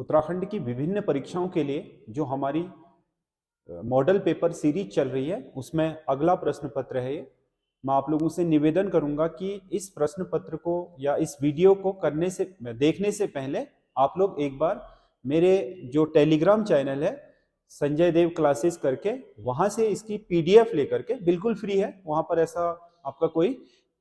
उत्तराखंड की विभिन्न परीक्षाओं के लिए जो हमारी मॉडल पेपर सीरीज चल रही है उसमें अगला प्रश्न पत्र है ये। मैं आप लोगों से निवेदन करूंगा कि इस प्रश्न पत्र को या इस वीडियो को देखने से पहले आप लोग एक बार मेरे जो टेलीग्राम चैनल है संजय देव क्लासेस करके वहां से इसकी पीडीएफ लेकर के, बिल्कुल फ्री है, वहां पर ऐसा आपका कोई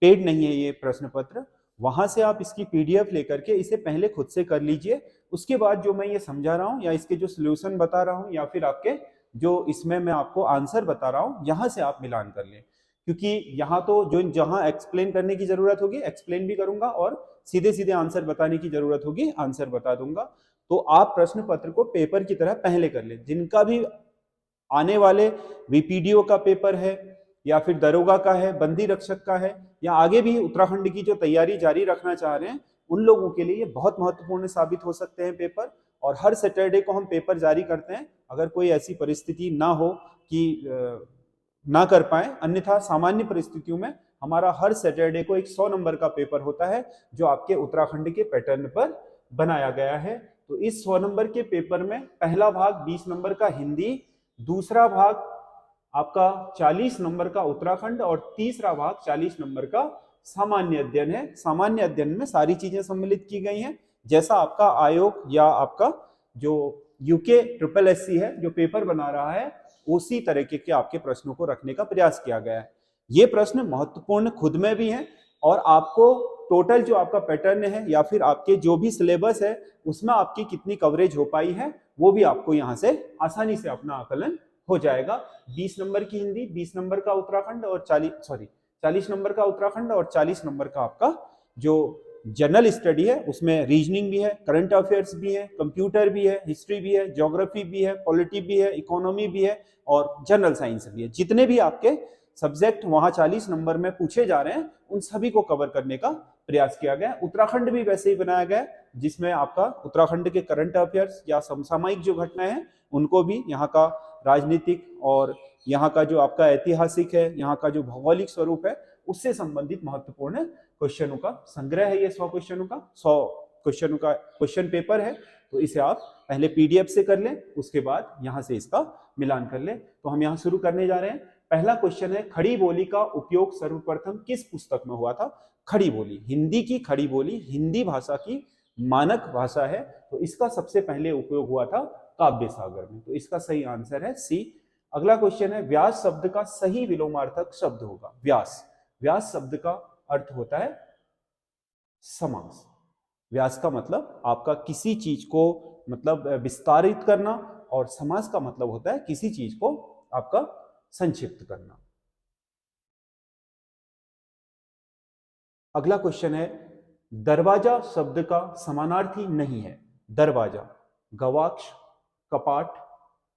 पेड नहीं है ये प्रश्न पत्र, वहां से आप इसकी पीडीएफ लेकर के इसे पहले खुद से कर लीजिए। उसके बाद जो मैं ये समझा रहा हूँ या इसके जो सोल्यूशन बता रहा हूँ या फिर आपके जो इसमें मैं आपको आंसर बता रहा हूँ यहां से आप मिलान कर लें, क्योंकि यहाँ तो जो जहां एक्सप्लेन करने की जरूरत होगी एक्सप्लेन भी करूंगा और सीधे सीधे आंसर बताने की जरूरत होगी आंसर बता दूंगा। तो आप प्रश्न पत्र को पेपर की तरह पहले कर लें। जिनका भी आने वाले बीपीडीओ का पेपर है या फिर दरोगा का है, बंदी रक्षक का है, या आगे भी उत्तराखंड की जो तैयारी जारी रखना चाह रहे हैं उन लोगों के लिए ये बहुत महत्वपूर्ण साबित हो सकते हैं पेपर। और हर सैटरडे को हम पेपर जारी करते हैं। अगर कोई ऐसी परिस्थिति ना हो कि ना कर पाए, अन्यथा सामान्य परिस्थितियों में हमारा हर सैटरडे को एक 100 नंबर का पेपर होता है जो आपके उत्तराखंड के पैटर्न पर बनाया गया है। तो इस 100 नंबर के पेपर में पहला भाग 20 नंबर का हिंदी, दूसरा भाग आपका 40 नंबर का उत्तराखंड और तीसरा भाग 40 नंबर का सामान्य अध्ययन है। सामान्य अध्ययन में सारी चीजें सम्मिलित की गई हैं, जैसा आपका आयोग या आपका जो यूके ट्रिपल एससी है जो पेपर बना रहा है उसी तरीके के आपके प्रश्नों को रखने का प्रयास किया गया है। ये प्रश्न महत्वपूर्ण खुद में भी है और आपको टोटल जो आपका पैटर्न है या फिर आपके जो भी सिलेबस है उसमें आपकी कितनी कवरेज हो पाई है वो भी आपको यहाँ से आसानी से अपना आकलन हो जाएगा। 20 नंबर की हिंदी, 20 नंबर का उत्तराखंड और 40 नंबर का उत्तराखंड और 40 नंबर का आपका जो जनरल स्टडी है उसमें रीजनिंग भी है, करंट अफेयर्स भी है, कंप्यूटर भी है, हिस्ट्री भी है, ज्योग्राफी भी है, पॉलिटी भी है, इकोनॉमी भी है और जनरल साइंस भी है। जितने भी आपके सब्जेक्ट वहां 40 नंबर में पूछे जा रहे हैं उन सभी को कवर करने का प्रयास किया गया। उत्तराखंड भी वैसे ही बनाया गया जिसमें आपका उत्तराखंड के करंट अफेयर्स या समसामयिक जो घटनाएं हैं उनको भी, यहाँ का राजनीतिक और यहाँ का जो आपका ऐतिहासिक है, यहाँ का जो भौगोलिक स्वरूप है उससे संबंधित महत्वपूर्ण क्वेश्चनों का संग्रह है। ये 100 क्वेश्चनों का 100 क्वेश्चनों का क्वेश्चन पेपर है। तो इसे आप पहले पीडीएफ से कर लें, उसके बाद यहां से इसका मिलान कर लें। तो हम यहां शुरू करने जा रहे हैं। पहला क्वेश्चन है, खड़ी बोली का उपयोग सर्वप्रथम किस पुस्तक में हुआ था? खड़ी बोली, हिंदी की खड़ी बोली हिंदी भाषा की मानक भाषा है, तो इसका सबसे पहले उपयोग हुआ था काव्य सागर में। तो इसका सही आंसर है सी। अगला क्वेश्चन है, व्यास शब्द का सही विलोमार्थक शब्द होगा। व्यास, व्यास शब्द का अर्थ होता है समास। व्यास का मतलब आपका किसी चीज को मतलब विस्तारित करना और समास का मतलब होता है किसी चीज को आपका संक्षिप्त करना। अगला क्वेश्चन है, दरवाजा शब्द का समानार्थी नहीं है। दरवाजा, गवाक्ष, कपाट,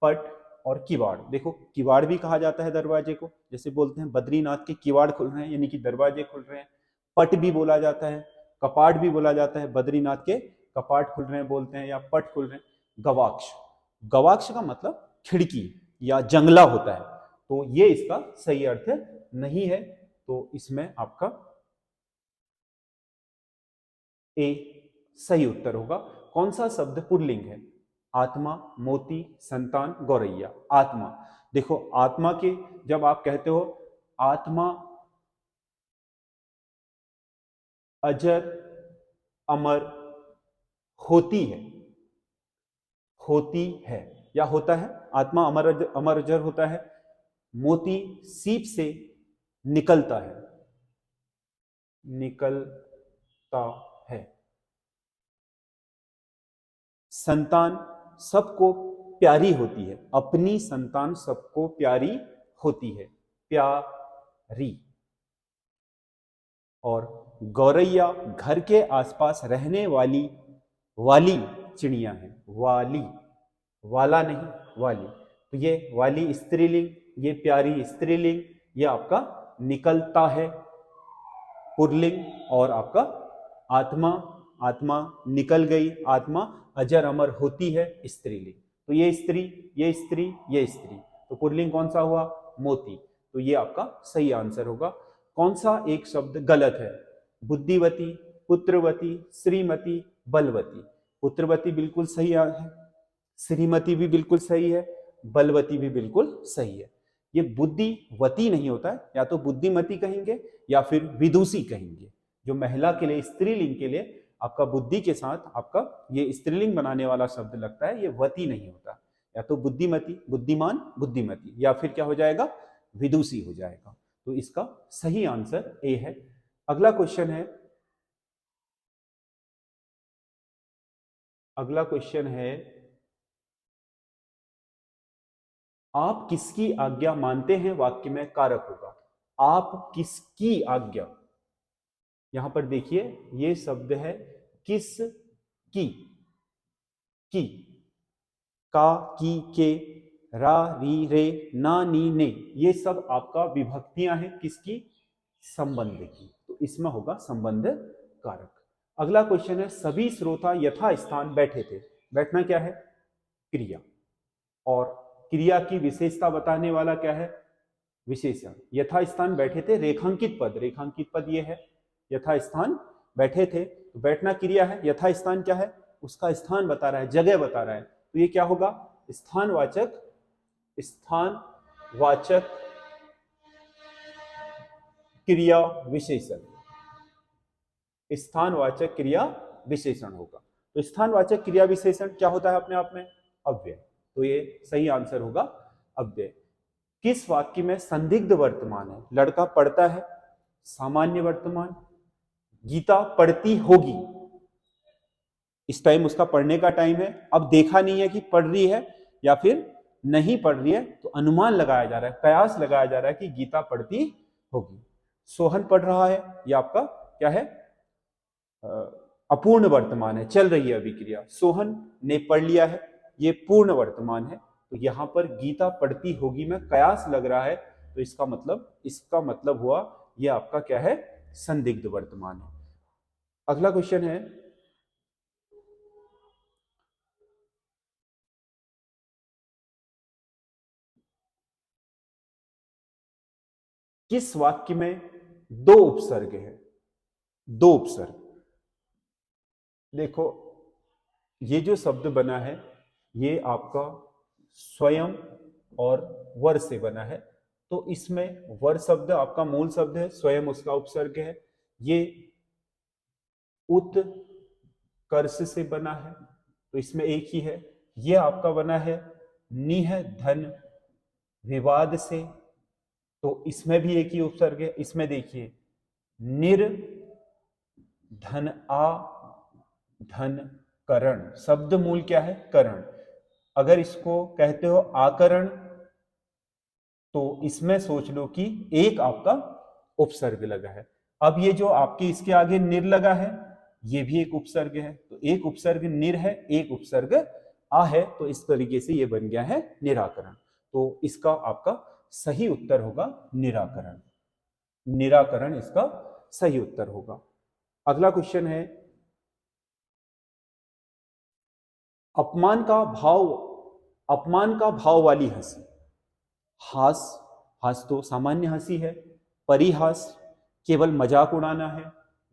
पट और किवाड़। देखो किवाड़ भी कहा जाता है दरवाजे को, जैसे बोलते हैं बद्रीनाथ के किवाड़ खुल रहे हैं यानी कि दरवाजे खुल रहे हैं। पट भी बोला जाता है, कपाट भी बोला जाता है, बद्रीनाथ के कपाट खुल रहे हैं बोलते हैं या पट खुल रहे हैं। गवाक्ष, गवाक्ष का मतलब खिड़की या जंगला होता है, तो ये इसका सही अर्थ नहीं है। तो इसमें आपका ए सही उत्तर होगा। कौन सा शब्द पुल्लिंग है? आत्मा, मोती, संतान, गौरैया। आत्मा, देखो आत्मा के जब आप कहते हो आत्मा अजर अमर होती है, होती है या होता है, आत्मा अमर अजर होता है। मोती सीप से निकलता है, निकलता है। संतान सबको प्यारी होती है, अपनी संतान सबको प्यारी होती है, प्यारी। और गौरैया घर के आसपास रहने वाली वाली चिड़िया है। वाली, वाला नहीं वाली। तो ये वाली स्त्रीलिंग, ये प्यारी स्त्रीलिंग, ये आपका निकलता है पुल्लिंग। और आपका आत्मा, आत्मा निकल गई, आत्मा अजर अमर होती है स्त्रीलिंग। तो ये स्त्री, ये स्त्री, ये स्त्री, तो पुल्लिंग कौन सा हुआ? मोती। तो ये आपका सही आंसर होगा। कौन सा एक शब्द गलत है? बुद्धिवती, पुत्रवती, श्रीमती, बलवती। पुत्रवती बिल्कुल सही है, श्रीमती भी बिल्कुल सही है, बलवती भी बिल्कुल सही है। ये बुद्धिवती नहीं होता है, या तो बुद्धिमती कहेंगे या फिर विदुषी कहेंगे। जो महिला के लिए, स्त्रीलिंग के लिए आपका बुद्धि के साथ आपका ये स्त्रीलिंग बनाने वाला शब्द लगता है, ये वती नहीं होता। या तो बुद्धिमती, बुद्धिमान, बुद्धिमती, या फिर क्या हो जाएगा, विदुषी हो जाएगा। तो इसका सही आंसर ए है। अगला क्वेश्चन है, अगला क्वेश्चन है, आप किसकी आज्ञा मानते हैं वाक्य में कारक होगा। आप किसकी आज्ञा, यहां पर देखिए ये शब्द है किस की, का, के, रा, री, रे, ना, नी, ने, ये सब आपका विभक्तियां हैं किसकी, संबंध की। तो इसमें होगा संबंध कारक। अगला क्वेश्चन है, सभी श्रोता यथा स्थान बैठे थे। बैठना क्या है, क्रिया, और क्रिया की विशेषता बताने वाला क्या है, विशेषण। यथा स्थान बैठे थे, रेखांकित पद, रेखांकित पद ये है, यथा स्थान बैठे थे, तो बैठना क्रिया है, यथा स्थान क्या है, उसका स्थान बता रहा है, जगह बता रहा है। तो ये क्या होगा, स्थानवाचक, स्थानवाचक क्रिया विशेषण, स्थानवाचक क्रिया विशेषण होगा। तो स्थानवाचक क्रिया विशेषण क्या होता है अपने आप में, अव्यय। तो ये सही आंसर होगा अव्यय। किस वाक्य में संदिग्ध वर्तमान है, लड़का पढ़ता है, सामान्य वर्तमान, गीता पढ़ती होगी, इस टाइम उसका पढ़ने का टाइम है, अब देखा नहीं है कि पढ़ रही है या फिर नहीं पढ़ रही है, तो अनुमान लगाया जा रहा है, कयास लगाया जा रहा है कि गीता पढ़ती होगी। सोहन पढ़ रहा है, यह आपका क्या है, अपूर्ण वर्तमान है, चल रही है अभी क्रिया। सोहन ने पढ़ लिया है, ये पूर्ण वर्तमान है। तो यहां पर गीता पढ़ती होगी में कयास लग रहा है, तो इसका मतलब हुआ ये आपका क्या है, संदिग्ध वर्तमान है। अगला क्वेश्चन है, किस वाक्य में दो उपसर्ग है, दो उपसर्ग। देखो ये जो शब्द बना है ये आपका स्वयं और वर से बना है। तो इसमें वर शब्द आपका मूल शब्द है, स्वयं उसका उपसर्ग है। ये उत्कर्ष से बना है, तो इसमें एक ही है। ये आपका बना है निह धन विवाद से, तो इसमें भी एक ही उपसर्ग है। इसमें देखिए निर धन आ धन करण, शब्द मूल क्या है, करण। अगर इसको कहते हो आकरण, तो इसमें सोच लो कि एक आपका उपसर्ग लगा है। अब ये जो आपके इसके आगे निर लगा है, ये भी एक उपसर्ग है। तो एक उपसर्ग निर है, एक उपसर्ग आ है, तो इस तरीके से ये बन गया है निराकरण। तो इसका आपका सही उत्तर होगा निराकरण। निराकरण इसका सही उत्तर होगा। अगला क्वेश्चन है, अपमान का भाव वाली हंसी। हास, हास तो सामान्य हंसी है। परिहास केवल मजाक उड़ाना है।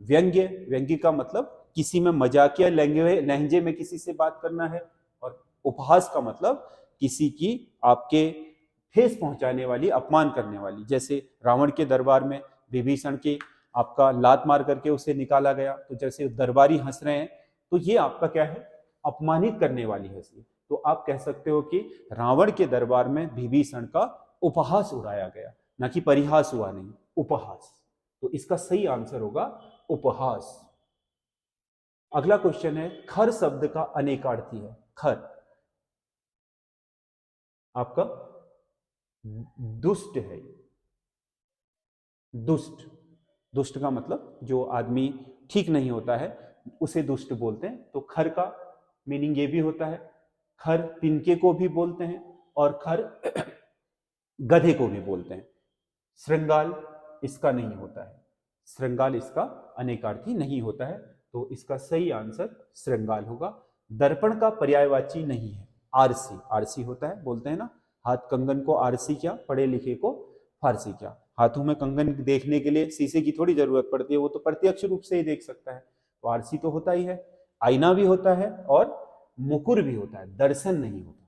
व्यंग्य, व्यंग्य का मतलब किसी में मजाकिया लहजे में किसी से बात करना है। और उपहास का मतलब किसी की आपके ठेस पहुंचाने वाली, अपमान करने वाली। जैसे रावण के दरबार में विभीषण के आपका लात मार करके उसे निकाला गया, तो जैसे दरबारी हंस रहे हैं, तो ये आपका क्या है, अपमानित करने वाली हंसी। तो आप कह सकते हो कि रावण के दरबार में विभीषण का उपहास उड़ाया गया, ना कि परिहास हुआ, नहीं, उपहास। तो इसका सही आंसर होगा उपहास। अगला क्वेश्चन है, खर शब्द का अनेकार्थी है। खर आपका दुष्ट है। दुष्ट, दुष्ट का मतलब जो आदमी ठीक नहीं होता है उसे दुष्ट बोलते हैं। तो खर का मीनिंग ये भी होता है, खर तिनके को भी बोलते हैं और खर गधे को भी बोलते हैं। श्रृंगाल इसका नहीं होता है, श्रृंगाल इसका अनेकार्थी नहीं होता है। तो इसका सही आंसर श्रृंगाल होगा। दर्पण का पर्यायवाची नहीं है, आरसी। आरसी होता है, बोलते हैं ना, हाथ कंगन को आरसी क्या, पढ़े लिखे को फारसी क्या। हाथों में कंगन देखने के लिए शीशे की थोड़ी जरूरत पड़ती है, वो तो प्रत्यक्ष रूप से ही देख सकता है, तो आरसी तो होता ही है। आईना भी होता है और मुकुर भी होता है, दर्शन नहीं होता,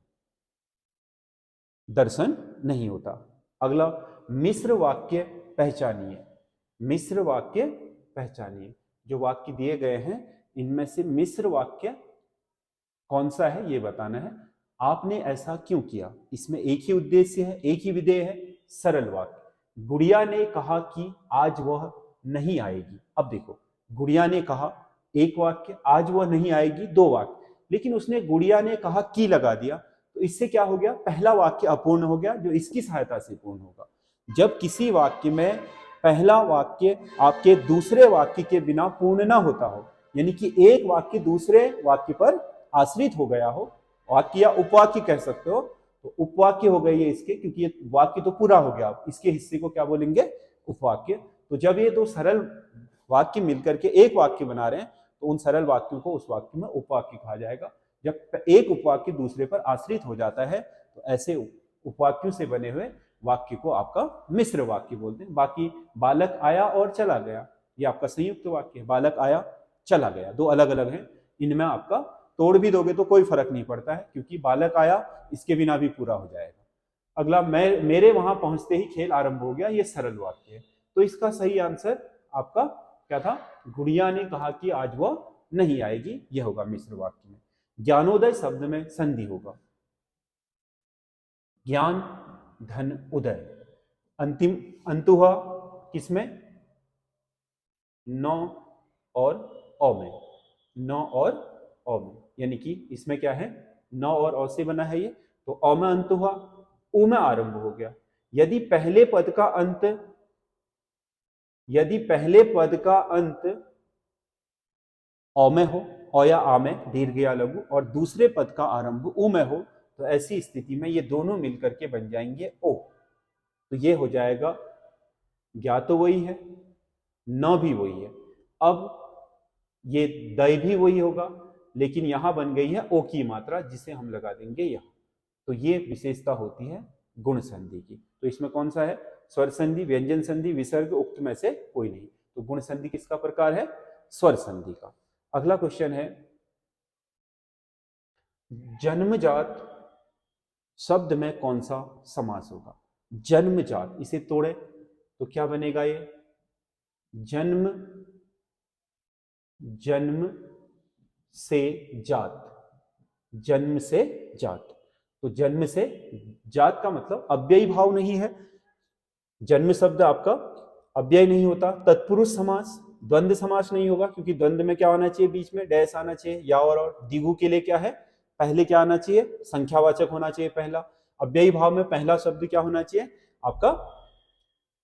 दर्शन नहीं होता। अगला, मिश्र वाक्य पहचानिए। मिश्र वाक्य पहचानिए। जो वाक्य दिए गए हैं इनमें से मिश्र वाक्य कौन सा है ये बताना है। आपने ऐसा क्यों किया, इसमें एक ही उद्देश्य है, एक ही विधेय है, सरल वाक्य। गुड़िया ने कहा कि आज वह नहीं आएगी। अब देखो, गुड़िया ने कहा एक वाक्य, आज वह नहीं आएगी दो वाक्य, लेकिन उसने गुड़िया ने कहा कि लगा दिया, तो इससे क्या हो गया, पहला वाक्य अपूर्ण हो गया जो इसकी सहायता से पूर्ण होगा। जब किसी वाक्य में पहला वाक्य आपके दूसरे वाक्य के बिना पूर्ण ना होता हो, यानी कि एक वाक्य दूसरे वाक्य पर आश्रित हो गया हो, वाक्य या उपवाक्य कह सकते हो, तो उपवाक्य हो गई है इसके, क्योंकि ये वाक्य तो पूरा हो गया, इसके हिस्से को क्या बोलेंगे, उपवाक्य। तो जब ये दो सरल वाक्य मिलकर के एक वाक्य बना रहे हैं तो उन सरल वाक्यों को उस वाक्य में उपवाक्य कहा जाएगा। जब एक उपवाक्य दूसरे पर आश्रित हो जाता है तो ऐसे उपवाक्यों से बने हुए वाक्य को आपका मिश्र वाक्य बोलते हैं। बाकी बालक आया और चला गया, ये आपका संयुक्त वाक्य है, बालक आया चला गया, दो अलग अलग हैं। इनमें आपका तोड़ भी दोगे तो कोई फर्क नहीं पड़ता है, क्योंकि बालक आया इसके बिना भी पूरा हो जाएगा। अगला, मैं मेरे वहां पहुंचते ही खेल आरंभ हो गया, ये सरल वाक्य है। तो इसका सही आंसर आपका क्या था, गुड़िया ने कहा कि आज वह नहीं आएगी, यह होगा मिश्र वाक्य में। ज्ञानोदय शब्द में संधि होगा, ज्ञान धन उदय। अंतिम अंतुहा किसमें, नौ और औ में, नौ और औ में, यानी कि इसमें क्या है, नौ और औ से बना है ये, तो औ में अंत हुआ, उ में आरंभ हो गया। यदि पहले पद का अंत औ में हो, औ या आ में, दीर्घ या लघु, और दूसरे पद का आरंभ उ में हो, तो ऐसी स्थिति में ये दोनों मिलकर के बन जाएंगे ओ। तो ये हो जाएगा, ज्ञा तो वही है, न भी वही है, अब ये दय भी वही होगा, लेकिन यहां बन गई है ओ की मात्रा, जिसे हम लगा देंगे यहां। तो ये विशेषता होती है गुण संधि की। तो इसमें कौन सा है, स्वर संधि, व्यंजन संधि, विसर्ग, उक्त में से कोई नहीं। तो गुण संधि किसका प्रकार है, स्वर संधि का। अगला क्वेश्चन है, जन्मजात शब्द में कौन सा समास होगा। जन्मजात, इसे तोड़े तो क्या बनेगा, ये जन्म, जन्म से जात, जन्म से जात। तो जन्म से जात का मतलब अव्ययी भाव नहीं है, जन्म शब्द आपका अव्यय नहीं होता। तत्पुरुष समास, द्वंद्व समास नहीं होगा, क्योंकि द्वंद्व में क्या आना चाहिए, बीच में डैश आना चाहिए, या और दिगु के लिए क्या है, पहले क्या आना चाहिए, संख्यावाचक होना चाहिए पहला। अव्ययी भाव में पहला शब्द क्या होना चाहिए, आपका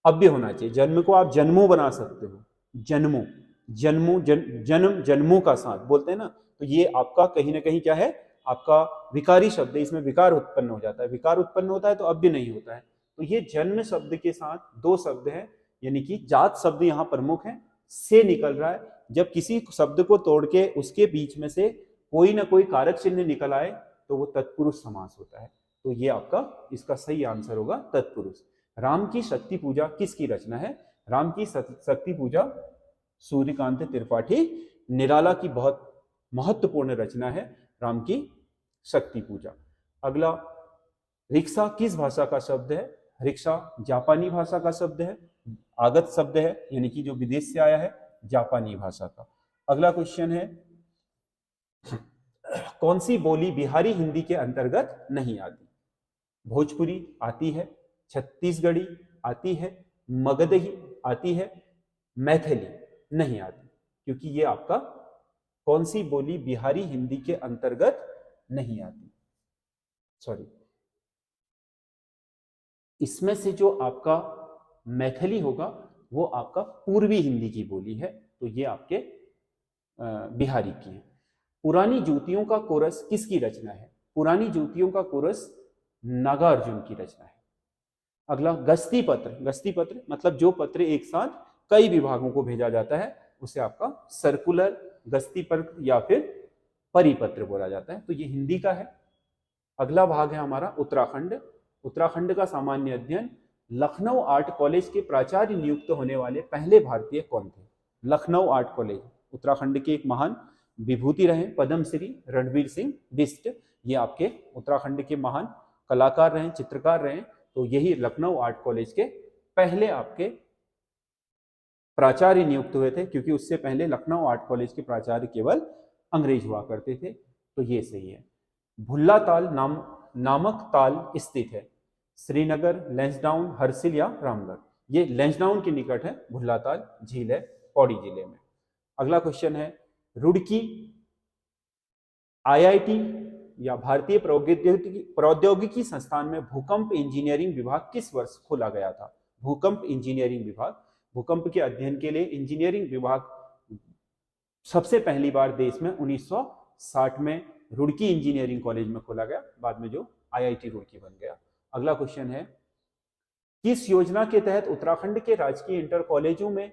अव्यय होना चाहिए। जन्म को आप जन्मों बना सकते हो, जन्मों, जन्मों, जन्म, जन्मों का साथ बोलते हैं ना, तो ये आपका कहीं ना कहीं क्या है, आपका विकारी शब्द है, इसमें विकार उत्पन्न हो जाता है, विकार उत्पन्न होता है तो अव्यय नहीं होता है। तो ये जन्म शब्द के साथ दो शब्द हैं, यानी कि जात शब्द यहाँ प्रमुख है, से निकल रहा है। जब किसी शब्द को तोड़ के उसके बीच में से कोई ना कोई कारक चिन्ह निकल आए तो वो तत्पुरुष समास होता है। तो ये आपका इसका सही आंसर होगा तत्पुरुष। राम की शक्ति पूजा किसकी रचना है, राम की शक्ति पूजा सूर्यकांत त्रिपाठी निराला की बहुत महत्वपूर्ण रचना है, राम की शक्ति पूजा। अगला, रिक्शा किस भाषा का शब्द है, रिक्शा जापानी भाषा का शब्द है, आगत शब्द है, यानी कि जो विदेश से आया है, जापानी भाषा का। अगला क्वेश्चन है, कौन सी बोली बिहारी हिंदी के अंतर्गत नहीं आती। भोजपुरी आती है, छत्तीसगढ़ी आती है, मगधही आती है, मैथिली नहीं आती, क्योंकि ये आपका कौन सी बोली बिहारी हिंदी के अंतर्गत नहीं आती, सॉरी, इसमें से जो आपका मैथिली होगा वो आपका पूर्वी हिंदी की बोली है, तो ये आपके बिहारी की है। पुरानी जूतियों का कोरस किसकी रचना है, पुरानी जूतियों का कोरस नागार्जुन की रचना है। अगला, गस्ती पत्र, गस्ती पत्र मतलब जो पत्र एक साथ कई विभागों को भेजा जाता है उसे आपका सर्कुलर, गस्ती पत्र या फिर परिपत्र बोला जाता है, तो ये हिंदी का है। अगला भाग है हमारा उत्तराखंड। उत्तराखंड का सामान्य अध्ययन, लखनऊ आर्ट कॉलेज के प्राचार्य नियुक्त होने वाले पहले भारतीय कौन थे। लखनऊ आर्ट कॉलेज उत्तराखंड के एक महान विभूति रहे, पद्मश्री रणवीर सिंह बिष्ट, ये आपके उत्तराखंड के महान कलाकार रहे, चित्रकार रहे। तो यही लखनऊ आर्ट कॉलेज के पहले आपके प्राचार्य नियुक्त हुए थे, क्योंकि उससे पहले लखनऊ आर्ट कॉलेज के प्राचार्य केवल अंग्रेज हुआ करते थे। तो ये सही है। भुल्ला ताल नामक ताल स्थित है श्रीनगर, लैंसडाउन, हर्सिल या रामगढ़। ये लैंसडाउन के निकट है, भुल्ला ताल झील है पौड़ी जिले में। अगला क्वेश्चन है, रुड़की आईआईटी या भारतीय प्रौद्योगिकी संस्थान में भूकंप इंजीनियरिंग विभाग किस वर्ष खोला गया था? भूकंप इंजीनियरिंग विभाग, भूकंप के अध्ययन के लिए इंजीनियरिंग विभाग सबसे पहली बार देश में 1960 में रुड़की इंजीनियरिंग कॉलेज में खोला गया, बाद में जो आईआईटी रुड़की बन गया। अगला क्वेश्चन है, किस योजना के तहत उत्तराखंड के राजकीय इंटर कॉलेजों में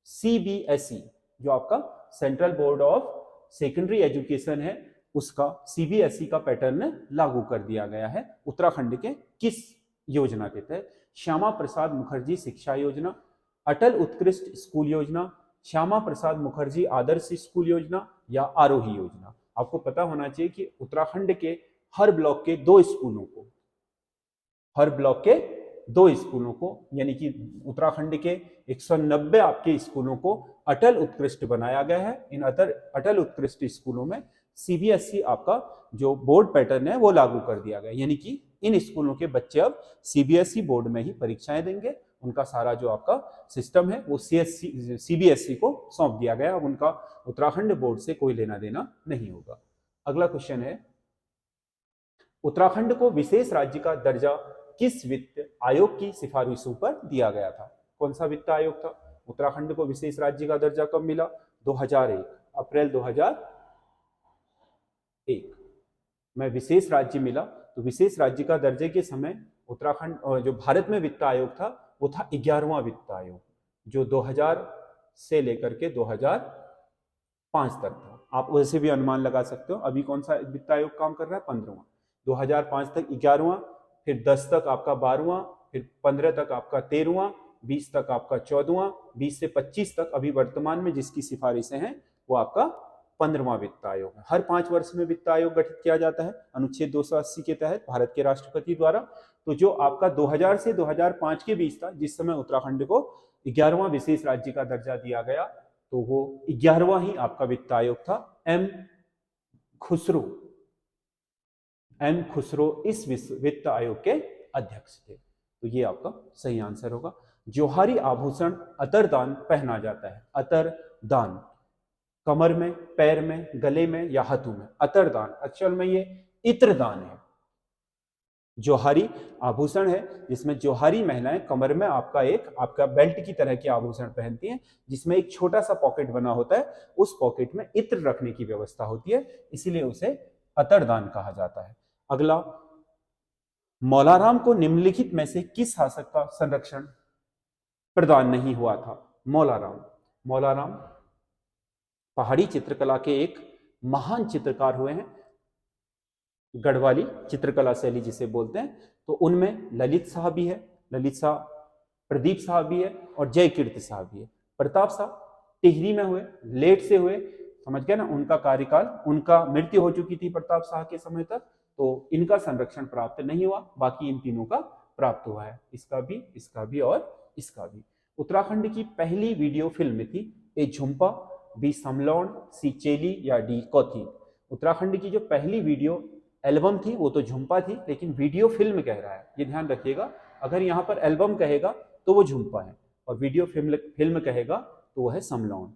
सीबीएसई, जो आपका central board of secondary education है, उसका सीबीएसई का पैटर्न लागू कर दिया गया है उत्तराखंड के किस योजना के तहत? श्यामा प्रसाद मुखर्जी शिक्षा योजना, अटल उत्कृष्ट स्कूल योजना, श्यामा प्रसाद मुखर्जी आदर्श स्कूल योजना या आरोही योजना। आपको पता होना चाहिए कि उत्तराखंड के हर ब्लॉक के 2 स्कूलों को, हर ब्लॉक के 2 स्कूलों को, यानी कि उत्तराखंड के 190 आपके स्कूलों को अटल उत्कृष्ट बनाया गया है। इन अटल उत्कृष्ट स्कूलों में सीबीएसई आपका जो बोर्ड पैटर्न है वो लागू कर दिया गया, यानी कि इन स्कूलों के बच्चे अब सीबीएसई बोर्ड में ही परीक्षाएं देंगे। उनका सारा जो आपका सिस्टम है वो सीबीएसई को सौंप दिया गया। अब उनका उत्तराखंड बोर्ड से कोई लेना देना नहीं होगा। अगला क्वेश्चन है, उत्तराखंड को विशेष राज्य का दर्जा किस वित्त आयोग की सिफारिशों पर दिया गया था? कौन सा वित्त आयोग था? उत्तराखंड को विशेष राज्य का दर्जा कब मिला? 2001, अप्रैल 2001 में विशेष राज्य मिला। तो विशेष राज्य का दर्जे के समय उत्तराखंड, जो भारत में वित्त आयोग था वो था 11वां वित्त आयोग, जो 2000 से लेकर के 2005 तक था। आप वैसे भी अनुमान लगा सकते हो अभी कौन सा वित्त आयोग काम कर रहा है, 15वां। 2005 तक 11वां, फिर 10 तक आपका 12वां, फिर 15 तक आपका 13वां, 20 तक आपका 14वां, 20 से 25 तक अभी वर्तमान में जिसकी सिफारिशें हैं वो आपका 15वां वित्त आयोग है। हर 5 वर्ष में वित्त आयोग गठित किया जाता है अनुच्छेद 280 के तहत भारत के राष्ट्रपति द्वारा। तो जो आपका 2000 से 2005 के बीच था, जिस समय उत्तराखंड को 11वां विशेष राज्य का दर्जा दिया गया, तो वो 11वां ही आपका वित्त आयोग था। एम खुसरो इस वित्त आयोग के अध्यक्ष थे। तो ये आपका सही आंसर होगा। जोहारी आभूषण अतरदान पहना जाता है। अतरदान कमर में, पैर में, गले में या हाथों में। अतरदान एक्चुअल में ये इत्रदान है। जोहारी आभूषण है जिसमें जोहारी महिलाएं कमर में आपका बेल्ट की तरह के आभूषण पहनती हैं, जिसमें एक छोटा सा पॉकेट बना होता है, उस पॉकेट में इत्र रखने की व्यवस्था होती है, इसीलिए उसे अतरदान कहा जाता है। अगला, मौलाराम को निम्नलिखित में से किस शासक का संरक्षण प्रदान नहीं हुआ था? मौलाराम पहाड़ी चित्रकला के एक महान चित्रकार हुए हैं, गढ़वाली चित्रकला शैली जिसे बोलते हैं। तो उनमें ललित शाह भी है, ललित शाह, प्रदीप शाह भी है और जयकीर्ति शाह भी है। प्रताप शाह टिहरी में हुए, लेट से हुए, समझ गए ना, उनका कार्यकाल, उनका मृत्यु हो चुकी थी प्रताप शाह के समय तक, तो इनका संरक्षण प्राप्त नहीं हुआ, बाकी इन तीनों का प्राप्त हुआ है, इसका भी और इसका भी। उत्तराखंड की पहली वीडियो फिल्म थी ए झुम्पा, बी समलौन, सी चेली या डी कौथी। उत्तराखंड की जो पहली वीडियो एल्बम थी वो तो झुम्पा थी, लेकिन वीडियो फिल्म कह रहा है, ये ध्यान रखिएगा। अगर यहाँ पर एल्बम कहेगा तो वो झुम्पा है, और वीडियो फिल्म कहेगा तो वह है समलौन।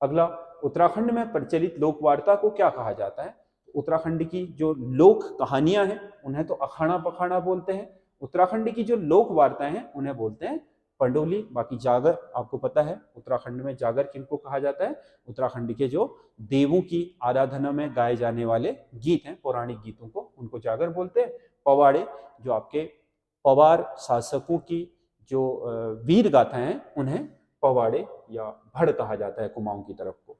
अगला, उत्तराखंड में प्रचलित लोक वार्ता को क्या कहा जाता है? उत्तराखंड की जो लोक कहानियां हैं उन्हें तो अखाड़ा पखाड़ा बोलते हैं। उत्तराखंड की जो लोक वार्ताएं हैं उन्हें बोलते हैं पंडोली। बाकी जागर आपको पता है उत्तराखंड में जागर किनको कहा जाता है? उत्तराखंड के जो देवों की आराधना में गाए जाने वाले गीत हैं, पौराणिक गीतों को, उनको जागर बोलते हैं। पवाड़े, जो आपके पवार शासकों की जो वीर गाथाएं हैं उन्हें पवाड़े या भड़ कहा जाता है कुमाऊं की तरफ को।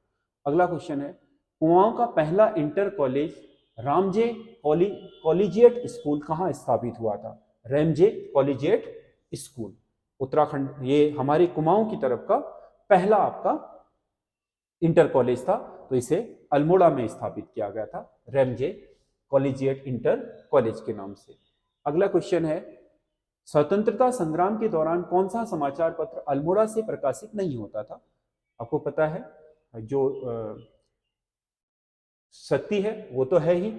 अगला क्वेश्चन है, कुमाऊं का पहला inter college Ramsay collegiate school कहाँ स्थापित हुआ था? रामजे कॉलेजिएट स्कूल उत्तराखंड, ये हमारे कुमाऊं की तरफ का पहला आपका इंटर कॉलेज था, तो इसे अल्मोड़ा में स्थापित किया गया था, रेमजे कॉलेजिएट इंटर कॉलेज के नाम से। अगला क्वेश्चन है, स्वतंत्रता संग्राम के दौरान कौन सा समाचार पत्र अल्मोड़ा से प्रकाशित नहीं होता था? आपको पता है, जो शक्ति है वो तो है ही,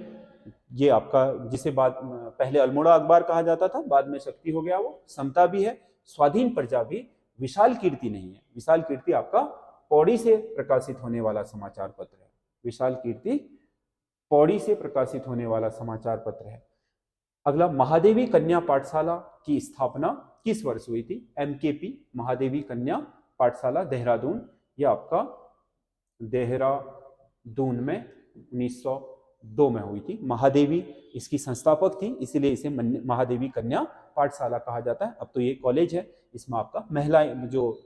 ये आपका जिसे बाद पहले अल्मोड़ा अखबार कहा जाता था, बाद में शक्ति हो गया वो। समता भी है, स्वाधीन प्रजा भी, विशाल कीर्ति नहीं है। विशाल कीर्ति आपका पौड़ी से प्रकाशित होने वाला समाचार पत्र है। विशाल कीर्ति पौड़ी से प्रकाशित होने वाला समाचार पत्र है। अगला, महादेवी कन्या पाठशाला की स्थापना किस वर्ष हुई थी? एमकेपी महादेवी कन्या पाठशाला देहरादून, यह आपका देहरादून में 1902 में हुई थी। महादेवी इसकी संस्थापक थी, इसीलिए इसे महादेवी कन्या पाठशाला कहा जाता है। अब तो ये कॉलेज है, इसमें आपका महिलाएं जो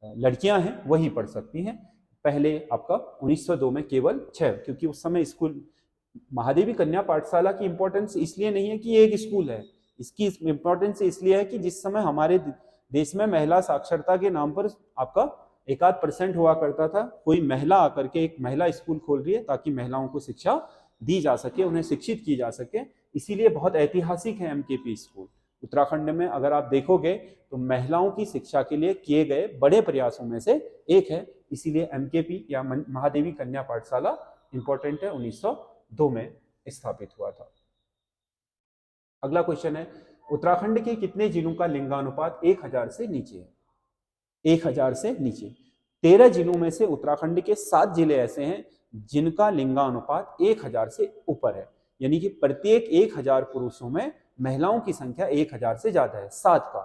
लड़कियां हैं वही पढ़ सकती हैं। पहले आपका 1902 में केवल 6, क्योंकि उस समय स्कूल, महादेवी कन्या पाठशाला की इंपॉर्टेंस इसलिए नहीं है कि एक स्कूल है, इसकी इंपॉर्टेंस इसलिए है कि जिस समय हमारे देश में महिला साक्षरता के नाम पर आपका 1-8% हुआ करता था, कोई महिला आकर के एक महिला स्कूल खोल रही है ताकि महिलाओं को शिक्षा दी जा सके, उन्हें शिक्षित की जा सके, इसीलिए बहुत ऐतिहासिक है एमकेपी स्कूल। उत्तराखंड में अगर आप देखोगे तो महिलाओं की शिक्षा के लिए किए गए बड़े प्रयासों में से एक है, इसीलिए एमकेपी या महादेवी कन्या पाठशाला इंपॉर्टेंट है, 1902 में स्थापित हुआ था। अगला क्वेश्चन है, उत्तराखंड के कितने जिलों का लिंगानुपात 1000 से नीचे है? 1000 से नीचे 13 जिलों में से उत्तराखंड के 7 जिले ऐसे हैं जिनका लिंगानुपात 1000 से ऊपर है, यानी कि प्रत्येक 1000 पुरुषों में महिलाओं की संख्या 1000 से ज्यादा है, 7 का।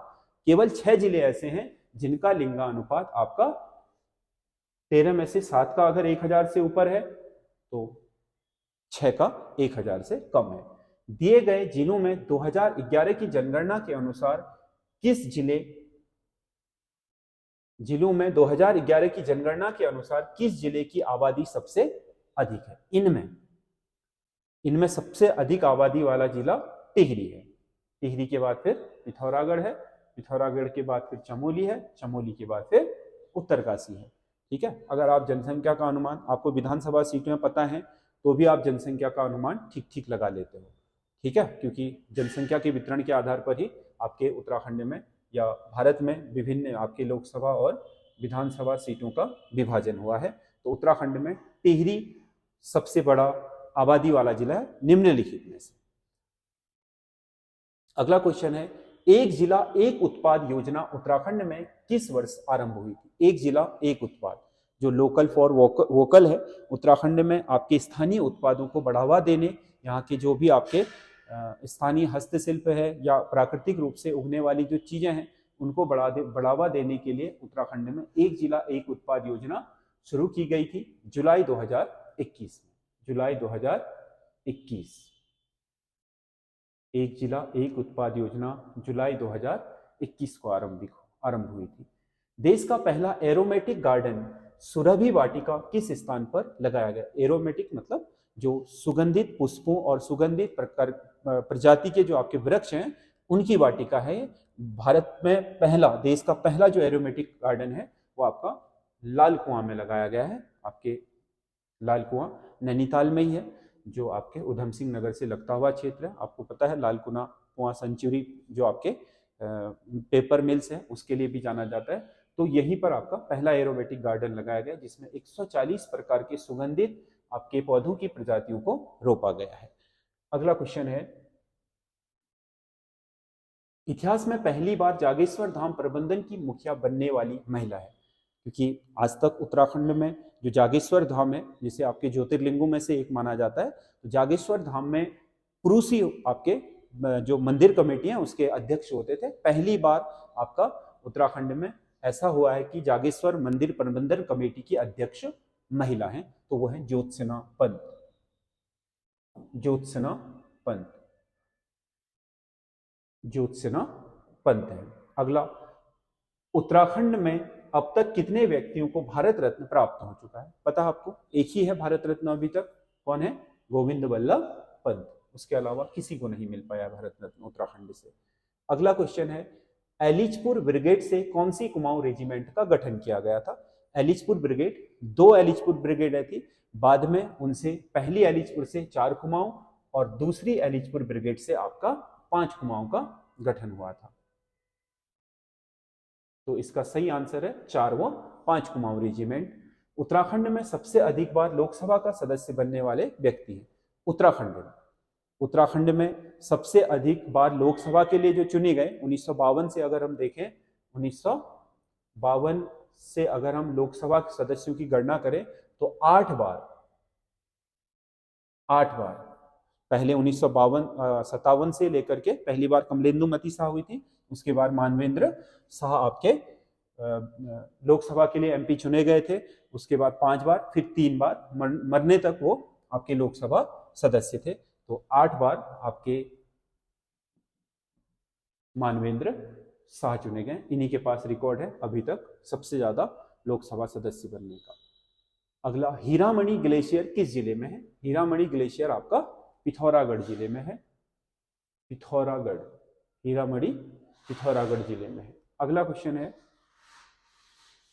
केवल 6 जिले ऐसे हैं जिनका लिंगानुपात आपका 13 में से 7 का अगर 1000 से ऊपर है तो 6 का 1000 से कम है। दिए गए जिलों में 2011 की जनगणना के अनुसार किस जिलों में 2011 की जनगणना के अनुसार किस जिले की आबादी सबसे अधिक है? इनमें सबसे अधिक आबादी वाला जिला टिहरी है। टिहरी के बाद फिर पिथौरागढ़ है, पिथौरागढ़ के बाद फिर चमोली है, चमोली के बाद फिर उत्तरकाशी है। ठीक है, अगर आप जनसंख्या का अनुमान, आपको विधानसभा सीटें पता है तो भी आप जनसंख्या का अनुमान ठीक ठीक लगा लेते हो। ठीक है, क्योंकि जनसंख्या के वितरण के आधार पर ही आपके उत्तराखंड में या भारत में विभिन्न आपके लोकसभा और विधानसभा सीटों का विभाजन हुआ है। तो उत्तराखंड में टिहरी सबसे बड़ा आबादी वाला जिला है निम्नलिखित में से। अगला क्वेश्चन है, एक जिला एक उत्पाद योजना उत्तराखंड में किस वर्ष आरंभ हुई थी? एक जिला एक उत्पाद, जो लोकल फॉर वोकल है, उत्तराखंड में आपके स्थानीय उत्पादों को बढ़ावा देने, यहाँ के जो भी आपके स्थानीय हस्तशिल्प है या प्राकृतिक रूप से उगने वाली जो चीजें हैं उनको बढ़ावा देने के लिए उत्तराखंड में एक जिला एक उत्पाद योजना शुरू की गई थी जुलाई 2021 में। जुलाई 2021 एक जिला एक उत्पाद योजना जुलाई 2021 को आरंभ हुई थी। देश का पहला एरोमेटिक गार्डन सुरभि वाटिका किस स्थान पर लगाया गया? एरोमेटिक मतलब जो सुगंधित पुष्पों और सुगंधित प्रजाति के जो आपके वृक्ष हैं उनकी वाटिका है। भारत में पहला, देश का पहला जो एरोमेटिक गार्डन है वो आपका लाल कुआं में लगाया गया है। आपके लाल कुआं नैनीताल में ही है, जो आपके उधम सिंह नगर से लगता हुआ क्षेत्र है। आपको पता है लाल कुआं सेंचुरी जो आपके पेपर मिल्स है उसके लिए भी जाना जाता है। तो यहीं पर आपका पहला एरोमेटिक गार्डन लगाया गया जिसमें 140 प्रकार के सुगंधित आपके पौधों की प्रजातियों को रोपा गया है। अगला क्वेश्चन है, इतिहास में पहली बार जागेश्वर धाम प्रबंधन की मुखिया बनने वाली महिला है। क्योंकि आज तक उत्तराखंड में जो जागेश्वर धाम है, जिसे आपके ज्योतिर्लिंगों में से एक माना जाता है, तो जागेश्वर धाम में पुरुष ही आपके जो मंदिर कमेटी है उसके अध्यक्ष होते थे। पहली बार आपका उत्तराखंड में ऐसा हुआ है कि जागेश्वर मंदिर प्रबंधन कमेटी की अध्यक्ष महिला है, तो वो है ज्योत्सना पंत। ज्योत्सना पंत, ज्योत्सना पंत है। अगला, उत्तराखंड में अब तक कितने व्यक्तियों को भारत रत्न प्राप्त हो चुका है? पता है आपको? एक ही है भारत रत्न अभी तक, कौन है? गोविंद बल्लभ पंत। उसके अलावा किसी को नहीं मिल पाया भारत रत्न उत्तराखंड से। अगला क्वेश्चन है, एलिचपुर ब्रिगेड से कौन सी कुमाऊं रेजिमेंट का गठन किया गया था? एलिचपुर ब्रिगेड, 2 एलिचपुर ब्रिगेड थी, बाद में उनसे पहली एलिचपुर से 4 कुमाऊं और दूसरी एलिचपुर ब्रिगेड से आपका 5 कुमाऊं का गठन हुआ था। तो इसका सही आंसर है 4 व 5 कुमाऊं रेजिमेंट। उत्तराखंड में सबसे अधिक बार लोकसभा का सदस्य बनने वाले व्यक्ति हैं उत्तराखंड में सबसे अधिक बार लोकसभा के लिए जो चुने गए 1952 से अगर हम देखें, 1952 से अगर हम लोकसभा के सदस्यों की गणना करें तो 8 बार पहले 1957 से लेकर के पहली बार कमलेंदु शाह हुई थी, उसके बाद मानवेंद्र शाह आपके लोकसभा के लिए एमपी चुने गए थे, उसके बाद 5 बार, फिर 3 बार, मरने तक वो आपके लोकसभा सदस्य थे। तो 8 बार आपके मानवेंद्र शाह चुने गए, इन्हीं के पास रिकॉर्ड है अभी तक सबसे ज्यादा लोकसभा सदस्य बनने का। अगला, हीरामणि ग्लेशियर किस जिले में है? हीरामणि ग्लेशियर आपका पिथौरागढ़ जिले में है। पिथौरागढ़, हीरामणि पिथौरागढ़ जिले में है। अगला क्वेश्चन है,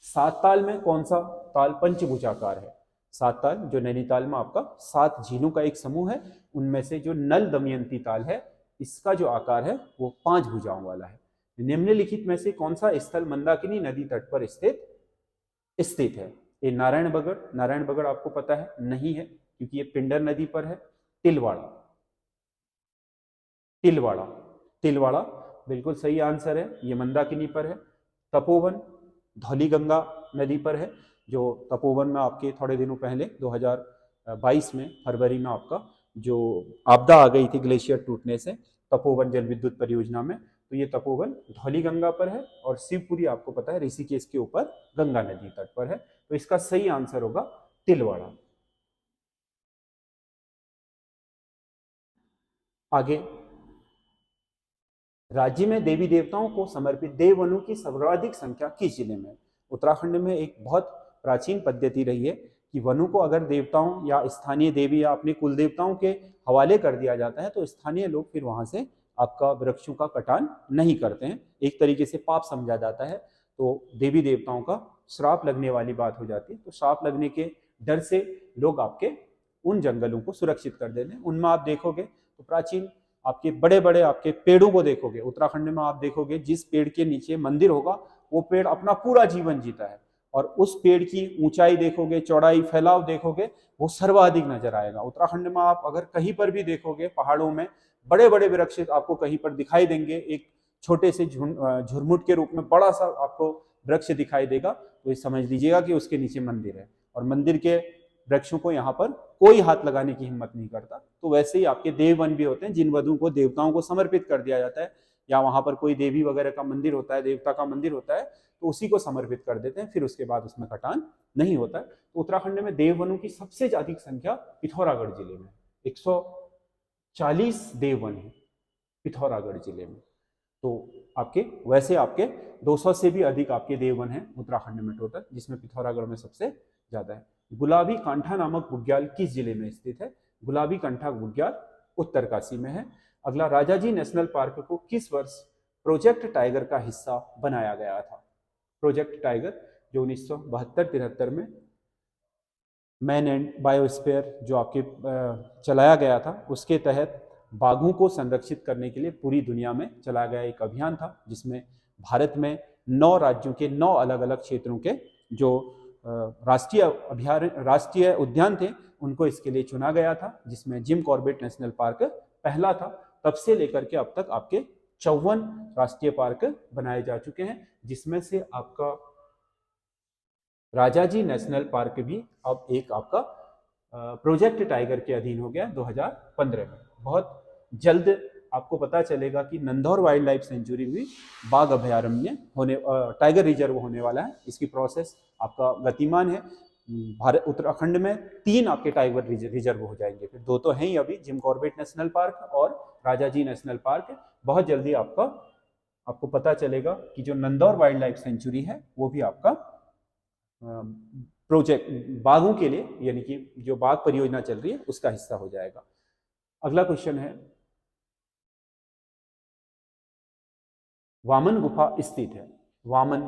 7 ताल में कौन सा ताल पंचभुजाकार है? 7 ताल जो नैनीताल में आपका 7 झीलों का एक समूह है, उनमें से जो नल दमयंती ताल है, इसका जो आकार है वो 5 भुजाओं वाला है। निम्नलिखित में से कौन सा स्थल मंदाकिनी नदी तट पर स्थित है? ये नारायण बगड़ आपको पता है नहीं है, क्योंकि ये पिंडर नदी पर है। तिलवाड़ा बिल्कुल सही आंसर है, ये मंदाकिनी पर है। तपोवन धौलीगंगा नदी पर है, जो तपोवन में आपके थोड़े दिनों पहले 2022 में फरवरी में आपका जो आपदा आ गई थी ग्लेशियर टूटने से तपोवन जल विद्युत परियोजना में, तो ये तपोवन धौलीगंगा पर है। और शिवपुरी आपको पता है ऋषिकेश के ऊपर गंगा नदी तट पर है, तो इसका सही आंसर होगा तिलवाड़ा। आगे, राज्य में देवी देवताओं को समर्पित देववनों की सर्वाधिक संख्या किस जिले में? उत्तराखंड में एक बहुत प्राचीन पद्धति रही है कि वनों को अगर देवताओं या स्थानीय देवी या अपने कुल देवताओं के हवाले कर दिया जाता है तो स्थानीय लोग फिर वहां से आपका वृक्षों का कटान नहीं करते हैं, एक तरीके से पाप समझा जाता है, तो देवी देवताओं का श्राप लगने वाली बात हो जाती है। तो श्राप लगने के डर से लोग आपके उन जंगलों को सुरक्षित कर देते हैं। उनमें आप देखोगे तो प्राचीन आपके बड़े बड़े आपके पेड़ों को देखोगे, उत्तराखंड में आप देखोगे जिस पेड़ के नीचे मंदिर होगा वो पेड़ अपना पूरा जीवन जीता है, और उस पेड़ की ऊंचाई देखोगे, चौड़ाई, फैलाव देखोगे, वो सर्वाधिक नजर आएगा। उत्तराखंड में आप अगर कहीं पर भी देखोगे पहाड़ों में बड़े बड़े वृक्ष आपको कहीं पर दिखाई देंगे, एक छोटे से झुरमुट के रूप में बड़ा सा आपको वृक्ष दिखाई देगा, तो ये समझ लीजिएगा कि उसके नीचे मंदिर है, और मंदिर के वृक्षों को यहाँ पर कोई हाथ लगाने की हिम्मत नहीं करता। तो वैसे ही आपके देववन भी होते हैं जिन वनों को देवताओं को समर्पित कर दिया जाता है, या वहां पर कोई देवी वगैरह का मंदिर होता है, देवता का मंदिर होता है, तो उसी को समर्पित कर देते हैं, फिर उसके बाद उसमें कटान नहीं होता है। तो उत्तराखंड में देववनों की सबसे अधिक संख्या पिथौरागढ़ जिले में 140 देववन है पिथौरागढ़ जिले में। तो आपके वैसे आपके 200 से भी अधिक आपके देववन हैं उत्तराखंड में टोटल, जिसमें पिथौरागढ़ में सबसे ज्यादा है। गुलाबी कांठा नामक बुग्याल किस जिले में स्थित है? गुलाबी कांठा बुग्याल उत्तरकाशी में है। अगला, राजाजी नेशनल पार्क को किस वर्ष प्रोजेक्ट टाइगर का हिस्सा बनाया गया था? प्रोजेक्ट टाइगर जो 1972-73 में मैन एंड बायोस्फीयर जो आपके चलाया गया था, उसके तहत बाघों को संरक्षित करने के लिए पूरी दुनिया में चलाया गया एक अभियान था, जिसमें भारत में 9 राज्यों के 9 अलग अलग क्षेत्रों के जो राष्ट्रीय उद्यान थे उनको इसके लिए चुना गया था, जिसमें जिम कॉर्बेट नेशनल पार्क पहला था। तब से लेकर के अब तक आपके 54 राष्ट्रीय पार्क बनाए जा चुके हैं, जिसमें से आपका राजाजी नेशनल पार्क भी अब एक आपका प्रोजेक्ट टाइगर के अधीन हो गया 2015 में। बहुत जल्द आपको पता चलेगा कि नंदौर वाइल्ड लाइफ सेंचुरी भी बाघ अभयारण्य होने टाइगर रिजर्व होने वाला है। इसकी प्रोसेस आपका गतिमान है। भारत उत्तराखंड में 3 आपके टाइगर रिजर्व हो जाएंगे, फिर 2 तो हैं ही अभी, जिम कॉर्बेट नेशनल पार्क और राजाजी नेशनल पार्क। बहुत जल्दी आपको पता चलेगा कि जो नंदौर वाइल्ड लाइफ सेंचुरी है वो भी आपका प्रोजेक्ट बाघों के लिए, यानी कि जो बाघ परियोजना चल रही है उसका हिस्सा हो जाएगा। अगला क्वेश्चन है, वामन गुफा स्थित है। वामन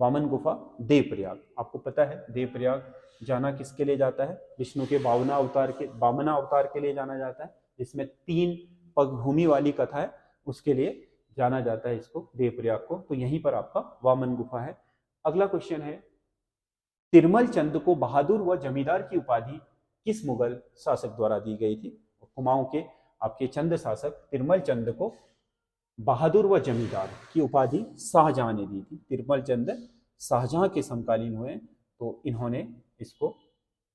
वामन गुफा देवप्रयाग। आपको पता है देवप्रयाग जाना किसके लिए जाता है? विष्णु के वामना अवतार के लिए जाना जाता है, जिसमें 3 पग भूमि वाली कथा है, उसके लिए जाना जाता है इसको देवप्रयाग को। तो यहीं पर आपका वामन गुफा है। अगला क्वेश्चन है, तिरमल चंद को बहादुर व जमींदार की उपाधि किस मुगल शासक द्वारा दी गई थी? कुमाऊं के आपके चंद शासक तिरमल चंद को बहादुर व जमींदार की उपाधि शाहजहां ने दी थी। तिरमल चंद शाहजहां के समकालीन हुए, तो इन्होंने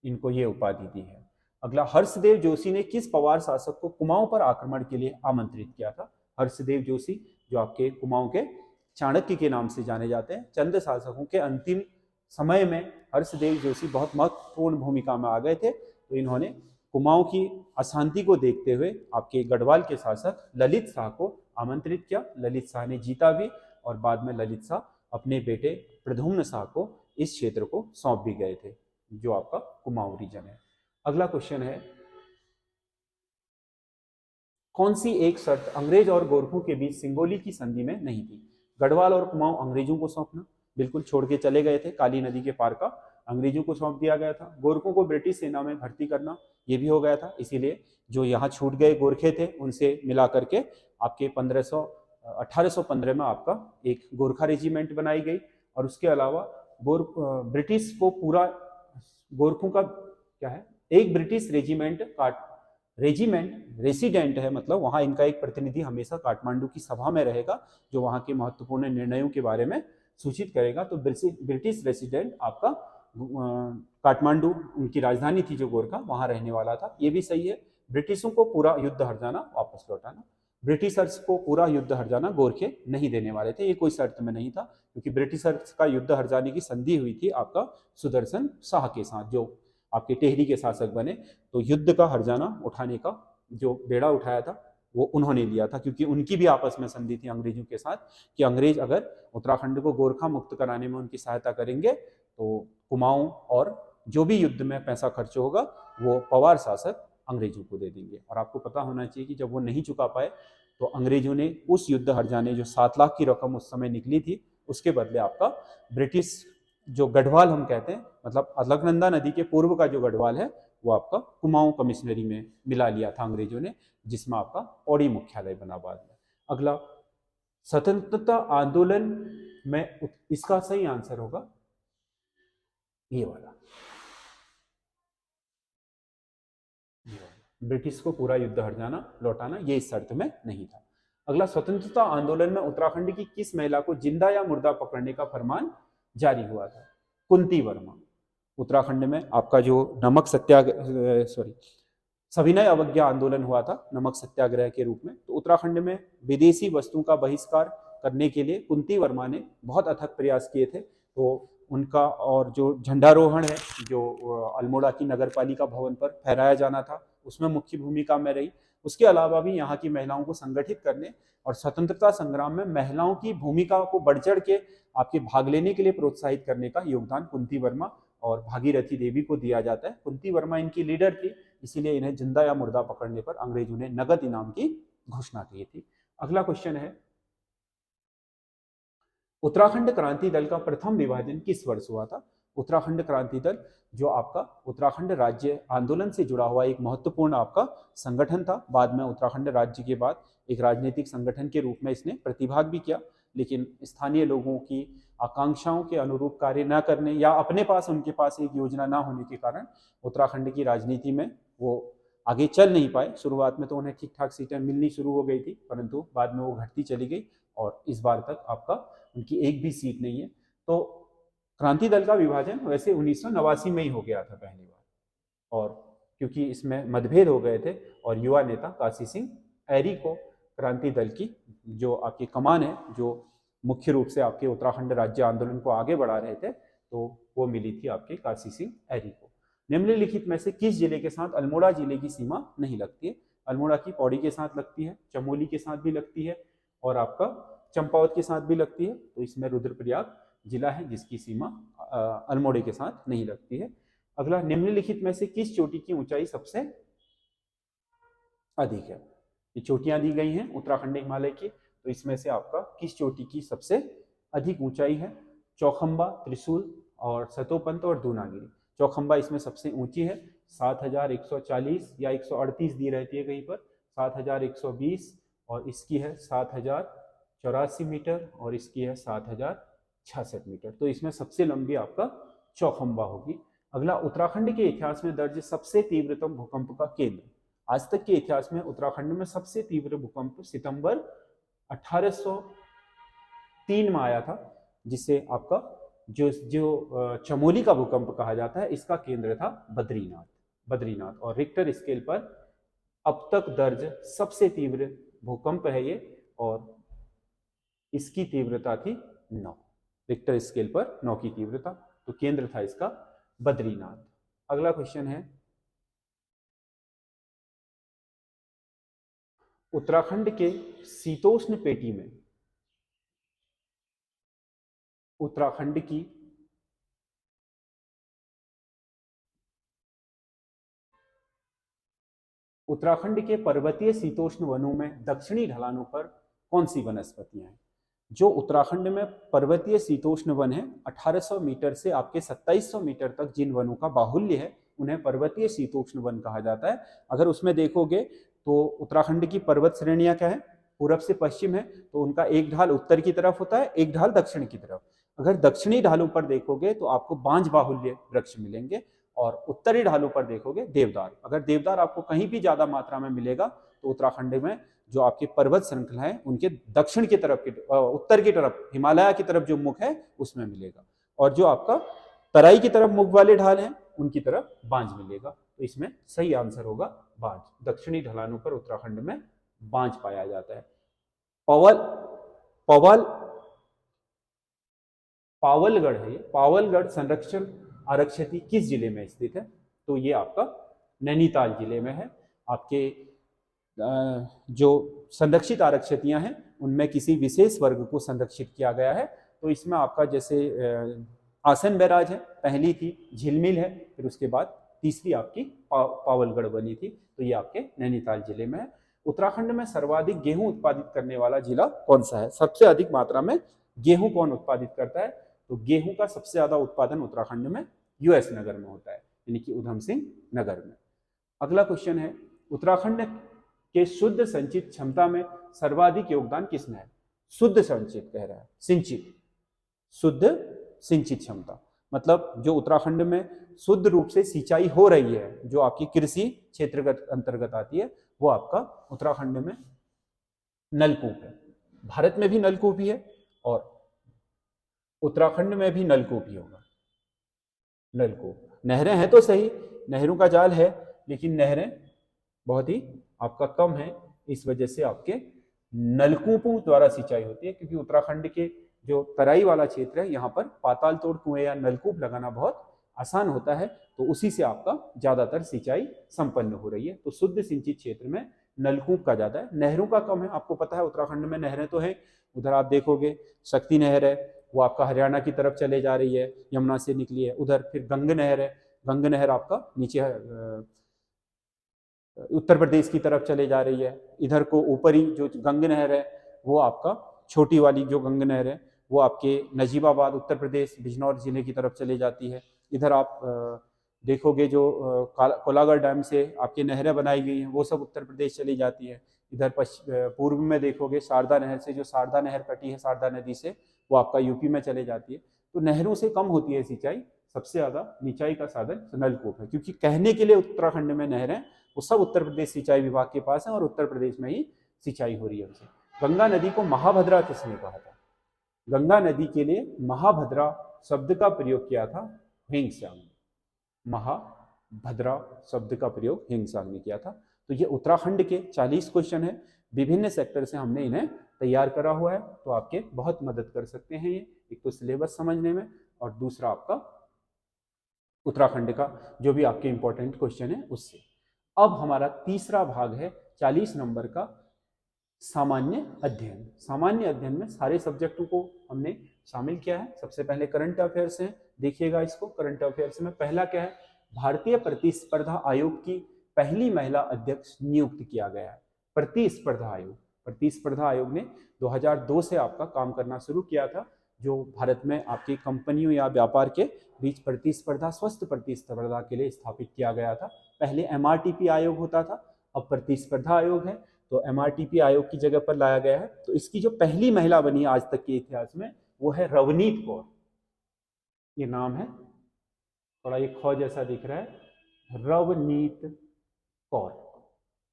इनको ये उपाधि दी है। अगला, हर्षदेव जोशी ने किस पवार शासक को कुमाऊं पर आक्रमण के लिए आमंत्रित किया था? हर्षदेव जोशी जो आपके कुमाऊं के चाणक्य के नाम से जाने जाते हैं। चंद शासकों के अंतिम समय में हर्षदेव जोशी बहुत महत्वपूर्ण भूमिका में आ गए थे, तो इन्होंने कुमाऊं की अशांति को देखते हुए आपके गढ़वाल के शासक ललित शाह को आमंत्रित किया। ललित शाह ने जीता भी, और बाद में ललित शाह अपने बेटे प्रद्युम्न शाह को इस क्षेत्र को सौंप भी गए थे, जो आपका कुमाऊं रीजन है। अगला क्वेश्चन है, कौन सी एक शर्त अंग्रेज और गोरखों के बीच सिंगोली की संधि में नहीं थी? गढ़वाल और कुमाऊं अंग्रेजों को सौंपना, बिल्कुल छोड़ के चले गए थे, काली नदी के पार का अंग्रेजों को सौंप दिया गया था। गोरखों को ब्रिटिश सेना में भर्ती करना, ये भी हो गया था, इसीलिए जो यहाँ छूट गए गोरखे थे उनसे मिला करके आपके 1815 में आपका एक गोरखा रेजिमेंट बनाई गई। और उसके अलावा ब्रिटिश को पूरा गोरखों का क्या है, एक ब्रिटिश रेसिडेंट है, मतलब वहां इनका एक प्रतिनिधि हमेशा काठमांडू की सभा में रहेगा, जो वहां के महत्वपूर्ण निर्णयों के बारे में सूचित करेगा। तो ब्रिटिश रेसिडेंट आपका काठमांडू उनकी राजधानी थी जो गोरखा, वहां रहने वाला था। ये भी सही है। ब्रिटिशों को पूरा युद्ध हर जाना वापस लौटाना, ब्रिटिशर्स को पूरा युद्ध हर जाना गोरखे नहीं देने वाले थे, ये कोई शर्त में नहीं था, क्योंकि ब्रिटिशर्स का युद्ध हर जाने की संधि हुई थी आपका सुदर्शन शाह के साथ, जो आपके टेहरी के शासक बने। तो युद्ध का हर्जाना उठाने का जो बेड़ा उठाया था वो उन्होंने लिया था, क्योंकि उनकी भी आपस में संधि थी अंग्रेजों के साथ कि अंग्रेज अगर उत्तराखंड को गोरखा मुक्त कराने में उनकी सहायता करेंगे तो कुमाऊं और जो भी युद्ध में पैसा खर्च होगा वो पवार शासक अंग्रेजों को दे देंगे। और आपको पता होना चाहिए कि जब वो नहीं चुका पाए तो अंग्रेजों ने उस युद्ध हर्जाने, जो 7 लाख की रकम उस समय निकली थी, उसके बदले आपका ब्रिटिश जो गढ़वाल हम कहते हैं, मतलब अलकनंदा नदी के पूर्व का जो गढ़वाल है, वो आपका कुमाऊं कमिश्नरी में मिला लिया था अंग्रेजों ने, जिसमें आपका पौड़ी मुख्यालय बना बाद में। अगला, स्वतंत्रता आंदोलन में इसका सही आंसर होगा ये वाला, ब्रिटिश को पूरा युद्ध हर जाना लौटाना, ये इस शर्त में नहीं था। अगला, स्वतंत्रता आंदोलन में उत्तराखंड की किस महिला को जिंदा या मुर्दा पकड़ने का फरमान जारी हुआ था? कुंती वर्मा। उत्तराखंड में आपका जो नमक सत्याग्रह सविनय अवज्ञा आंदोलन हुआ था नमक सत्याग्रह के रूप में, तो उत्तराखंड में विदेशी वस्तुओं का बहिष्कार करने के लिए कुंती वर्मा ने बहुत अथक प्रयास किए थे। तो उनका और जो झंडारोहण है जो अल्मोड़ा की नगर पालिका भवन पर फहराया जाना था, उसमें मुख्य भूमिका में रही। उसके अलावा भी यहाँ की महिलाओं को संगठित करने और स्वतंत्रता संग्राम में महिलाओं की भूमिका को बढ़ चढ़ के आपके भाग लेने के लिए प्रोत्साहित करने का योगदान कुंती वर्मा और भागीरथी देवी को दिया जाता है। कुंती वर्मा इनकी लीडर थी, इसीलिए इन्हें जिंदा या मुर्दा पकड़ने पर अंग्रेजों ने नगद इनाम की घोषणा की थी। अगला क्वेश्चन है, उत्तराखंड क्रांति दल का प्रथम विभाजन किस वर्ष हुआ था? उत्तराखंड क्रांति दल जो आपका उत्तराखंड राज्य आंदोलन से जुड़ा हुआ एक महत्वपूर्ण आपका संगठन था। बाद में उत्तराखंड राज्य के बाद एक राजनीतिक संगठन के रूप में इसने प्रतिभाग भी किया, लेकिन स्थानीय लोगों की आकांक्षाओं के अनुरूप कार्य न करने या अपने पास उनके पास एक योजना न होने के कारण उत्तराखंड की राजनीति में वो आगे चल नहीं पाए। शुरुआत में तो उन्हें ठीक ठाक सीटें मिलनी शुरू हो गई थी, परंतु बाद में वो घटती चली गई और इस बार तक आपका उनकी एक भी सीट नहीं है। तो क्रांति दल का विभाजन वैसे 1989 में ही हो गया था पहली बार, और क्योंकि इसमें मतभेद हो गए थे और युवा नेता काशी सिंह ऐरी को क्रांति दल की जो आपकी कमान है, जो मुख्य रूप से आपके उत्तराखंड राज्य आंदोलन को आगे बढ़ा रहे थे, तो वो मिली थी आपके काशी सिंह ऐरी को। निम्नलिखित में से किस जिले के साथ अल्मोड़ा जिले की सीमा नहीं लगती है? अल्मोड़ा की पौड़ी के साथ लगती है, चमोली के साथ भी लगती है और आपका चंपावत के साथ भी लगती है। तो इसमें रुद्रप्रयाग जिला है जिसकी सीमा अल्मोड़े के साथ नहीं लगती है। अगला, निम्नलिखित में से किस चोटी की ऊंचाई सबसे अधिक है? ये चोटियां दी गई हैं उत्तराखंड हिमालय की, तो इसमें से आपका किस चोटी की सबसे अधिक ऊंचाई है? चौखंबा, त्रिशूल और सतोपंत और दूनागिरी। चौखंबा इसमें सबसे ऊंची है, 7140 या 138 दी रहती है कहीं पर, 7120, और इसकी है 7084 मीटर, और इसकी है 7066 मीटर। तो इसमें सबसे लंबी आपका चौखंबा होगी। अगला, उत्तराखंड के इतिहास में दर्ज सबसे तीव्रतम भूकंप का केंद्र। आज तक के इतिहास में उत्तराखंड में सबसे तीव्र भूकंप सितंबर 1803 में आया था, जिसे आपका जो चमोली का भूकंप कहा जाता है, इसका केंद्र था बद्रीनाथ। और रिक्टर स्केल पर अब तक दर्ज सबसे तीव्र भूकंप है ये, और इसकी तीव्रता थी 9। रिक्टर स्केल पर 9 की तीव्रता, तो केंद्र था इसका बद्रीनाथ। अगला क्वेश्चन है, उत्तराखंड के शीतोष्ण पेटी में उत्तराखंड के पर्वतीय शीतोष्ण वनों में दक्षिणी ढलानों पर कौन सी वनस्पतियां हैं? जो उत्तराखंड में पर्वतीय शीतोष्ण वन है, 1800 मीटर से आपके 2700 मीटर तक जिन वनों का बाहुल्य है, उन्हें पर्वतीय शीतोष्ण वन कहा जाता है। अगर उसमें देखोगे तो उत्तराखंड की पर्वत श्रेणियां क्या है, पूरब से पश्चिम है, तो उनका एक ढाल उत्तर की तरफ होता है, एक ढाल दक्षिण की तरफ। अगर दक्षिणी ढालों पर देखोगे तो आपको बांज बाहुल्य वृक्ष मिलेंगे, और उत्तरी ढालों पर देखोगे देवदार। अगर देवदार आपको कहीं भी ज्यादा मात्रा में मिलेगा तो उत्तराखंड में जो आपकी पर्वत श्रृंखला है उनके दक्षिण की तरफ उत्तर की तरफ, हिमालय की तरफ जो मुख है उसमें मिलेगा, और जो आपका तराई की तरफ मुख वाले ढाल हैं उनकी तरफ बांज मिलेगा। तो इसमें सही आंसर होगा बांज। दक्षिणी ढलानों पर उत्तराखंड में बांज पाया जाता है। पावलगढ़ है ये, पावलगढ़ संरक्षण आरक्षित किस जिले में स्थित है? तो ये आपका नैनीताल जिले में है। आपके जो संरक्षित आरक्षितियां हैं उनमें किसी विशेष वर्ग को संरक्षित किया गया है। तो इसमें आपका जैसे आसन बैराज है, पहली थी, झिलमिल है, फिर उसके बाद तीसरी आपकी पावलगढ़ बनी थी। तो ये आपके नैनीताल जिले में है। उत्तराखंड में सर्वाधिक गेहूं उत्पादित करने वाला जिला कौन सा है? सबसे अधिक मात्रा में गेहूं कौन उत्पादित करता है? तो गेहूं का सबसे ज्यादा उत्पादन उत्तराखंड में यूएस नगर में होता है, यानी कि उधम सिंह नगर में। अगला क्वेश्चन है, उत्तराखंड के शुद्ध संचित क्षमता में सर्वाधिक योगदान किसने है? शुद्ध संचित कह रहा है, सिंचित, शुद्ध सिंचित क्षमता, मतलब जो उत्तराखंड में शुद्ध रूप से सिंचाई हो रही है, जो आपकी कृषि क्षेत्र अंतर्गत आती है, वो आपका उत्तराखंड में नलकूप है। भारत में भी नलकूप ही है और उत्तराखंड में भी नलकूप ही होगा। नलकूप, नहरें हैं तो सही, नहरों का जाल है, लेकिन नहरें बहुत ही आपका कम है, इस वजह से आपके नलकूपों द्वारा सिंचाई होती है, क्योंकि उत्तराखंड के जो तराई वाला क्षेत्र है यहाँ पर पाताल तोड़ कुएं या नलकूप लगाना बहुत आसान होता है, तो उसी से आपका ज्यादातर सिंचाई संपन्न हो रही है। तो शुद्ध सिंचित क्षेत्र में नलकूप का ज्यादा है, नहरों का कम है। आपको पता है उत्तराखंड में नहरें तो हैं, उधर आप देखोगे शक्ति नहर है, वो आपका हरियाणा की तरफ चले जा रही है, यमुना से निकली है। उधर फिर गंग नहर है, गंग नहर आपका नीचे उत्तर प्रदेश की तरफ चले जा रही है। इधर को ऊपरी जो गंग नहर है वो आपका छोटी वाली जो गंग नहर है वो आपके नजीबाबाद उत्तर प्रदेश बिजनौर जिले की तरफ चले जाती है। इधर आप देखोगे जो कोलागढ़ डैम से आपकी नहरें बनाई गई हैं वो सब उत्तर प्रदेश चली जाती है। इधर पूर्व में देखोगे शारदा नहर से, जो शारदा नहर कटी है शारदा नदी से, वो आपका यूपी में चले जाती है। तो नहरों से कम होती है सिंचाई, सबसे ज्यादा सिंचाई का साधन नलकूप है, क्योंकि कहने के लिए उत्तराखंड में नहरें वो सब उत्तर प्रदेश सिंचाई विभाग के पास है और उत्तर प्रदेश में ही सिंचाई हो रही है उनसे। गंगा नदी को महाभद्रा किसने कहा था? गंगा नदी के लिए महाभद्रा शब्द का प्रयोग किया था हिंगसांग ने। महाभद्रा शब्द का प्रयोग हिंगसांग ने किया था। तो ये उत्तराखंड के 40 क्वेश्चन है, विभिन्न सेक्टर से हमने इन्हें तैयार करा हुआ है, तो आपके बहुत मदद कर सकते हैं ये, एक तो सिलेबस समझने में और दूसरा आपका उत्तराखंड का जो भी आपके इंपॉर्टेंट क्वेश्चन है उससे। अब हमारा तीसरा भाग है 40 नंबर का सामान्य अध्ययन। सामान्य अध्ययन में सारे सब्जेक्टों को हमने शामिल किया है। सबसे पहले करंट अफेयर्स हैं, देखिएगा इसको। करंट अफेयर्स में पहला क्या है? भारतीय प्रतिस्पर्धा आयोग की पहली महिला अध्यक्ष नियुक्त किया गया है। प्रतिस्पर्धा आयोग, प्रतिस्पर्धा आयोग ने 2002 से आपका काम करना शुरू किया था। जो भारत में आपकी कंपनियों या व्यापार के बीच प्रतिस्पर्धा, स्वस्थ प्रतिस्पर्धा के लिए स्थापित किया गया था। पहले एमआरटीपी आयोग होता था, अब प्रतिस्पर्धा आयोग है, तो एमआरटीपी आयोग की जगह पर लाया गया है। तो इसकी जो पहली महिला बनी आज तक के इतिहास में वो है रवनीत कौर। ये नाम है, थोड़ा ये खौ जैसा दिख रहा है, रवनीत कौर,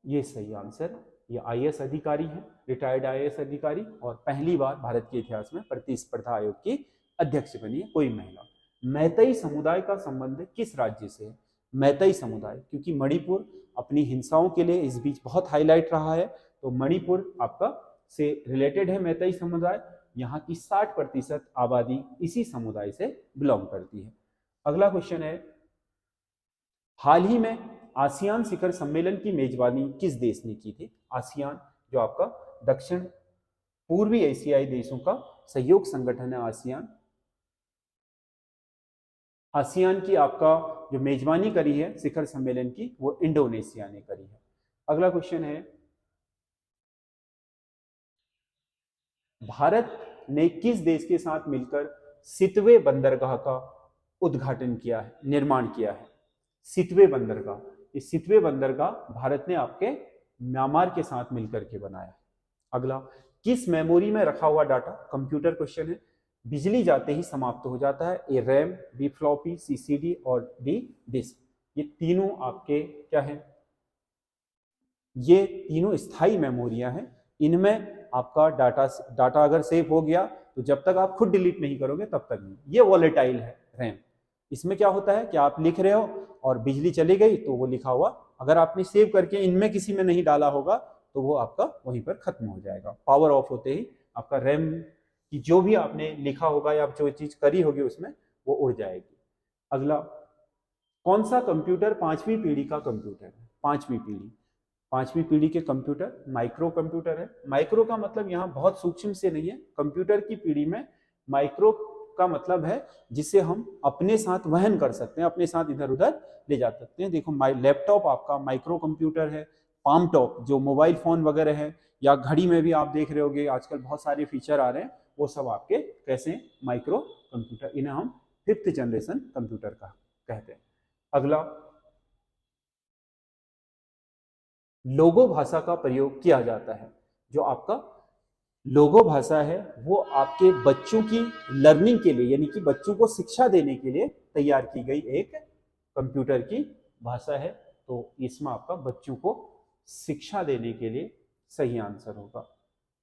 ये सही आंसर। ये आईएएस अधिकारी है, रिटायर्ड आईएएस अधिकारी, और पहली बार भारत के इतिहास में प्रतिस्पर्धा आयोग की अध्यक्ष बनी है कोई महिला। मैतेई समुदाय का संबंध किस राज्य से है? मैतेई समुदाय, क्योंकि मणिपुर अपनी हिंसाओं के लिए इस बीच बहुत हाईलाइट रहा है, तो मणिपुर आपका से रिलेटेड है मैतेई समुदाय। यहाँ की 60% आबादी इसी समुदाय से बिलोंग करती है। अगला क्वेश्चन है, हाल ही में आसियान शिखर सम्मेलन की मेजबानी किस देश ने की थी? आसियान जो आपका दक्षिण पूर्वी एशियाई देशों का सहयोग संगठन है आसियान। आसियान की आपका जो मेजबानी करी है शिखर सम्मेलन की वो इंडोनेशिया ने करी है। अगला क्वेश्चन है, भारत ने किस देश के साथ मिलकर सितवे बंदरगाह का उद्घाटन किया है, निर्माण किया है? सितवे बंदरगाह, इस सितवे बंदरगाह भारत ने आपके म्यांमार के साथ मिलकर के बनाया है। अगला, किस मेमोरी में रखा हुआ डाटा, कंप्यूटर क्वेश्चन है, बिजली जाते ही समाप्त हो जाता है? ए रैम, बी फ्लॉपी, सी सीडी और डी डिस्क। ये तीनों आपके क्या है? ये तीनों स्थायी मेमोरियां हैं। इनमें आपका डाटा अगर सेव हो गया तो जब तक आप खुद डिलीट नहीं करोगे तब तक नहीं। ये वॉलेटाइल है रैम। इसमें क्या होता है कि आप लिख रहे हो और बिजली चली गई तो वो लिखा हुआ अगर आपने सेव करके इनमें किसी में नहीं डाला होगा तो वो आपका वहीं पर खत्म हो जाएगा। पावर ऑफ होते ही आपका रैम की जो भी आपने लिखा होगा या जो चीज करी होगी उसमें वो उड़ जाएगी। अगला, कौन सा कंप्यूटर 5वीं पीढ़ी का कंप्यूटर है? 5वीं पीढ़ी के कंप्यूटर माइक्रो कंप्यूटर है। माइक्रो का मतलब यहाँ बहुत सूक्ष्म से नहीं है, कंप्यूटर की पीढ़ी में माइक्रो का मतलब है जिसे हम अपने साथ वहन कर सकते हैं, अपने साथ इधर उधर ले जा सकते हैं। देखो लैपटॉप आपका माइक्रो कंप्यूटर है, पाम टॉप जो मोबाइल फोन वगैरह है, या घड़ी में भी आप देख रहे होगे आजकल बहुत सारे फीचर आ रहे हैं, वो सब आपके कैसे माइक्रो कंप्यूटर, इन्हें हम 5th जनरेशन कंप्यूटर का कहते हैं। अगला, लोगो भाषा का प्रयोग किया जाता है। जो आपका लोगो भाषा है वो आपके बच्चों की लर्निंग के लिए, यानी कि बच्चों को शिक्षा देने के लिए तैयार की गई एक कंप्यूटर की भाषा है। तो इसमें आपका बच्चों को शिक्षा देने के लिए सही आंसर होगा,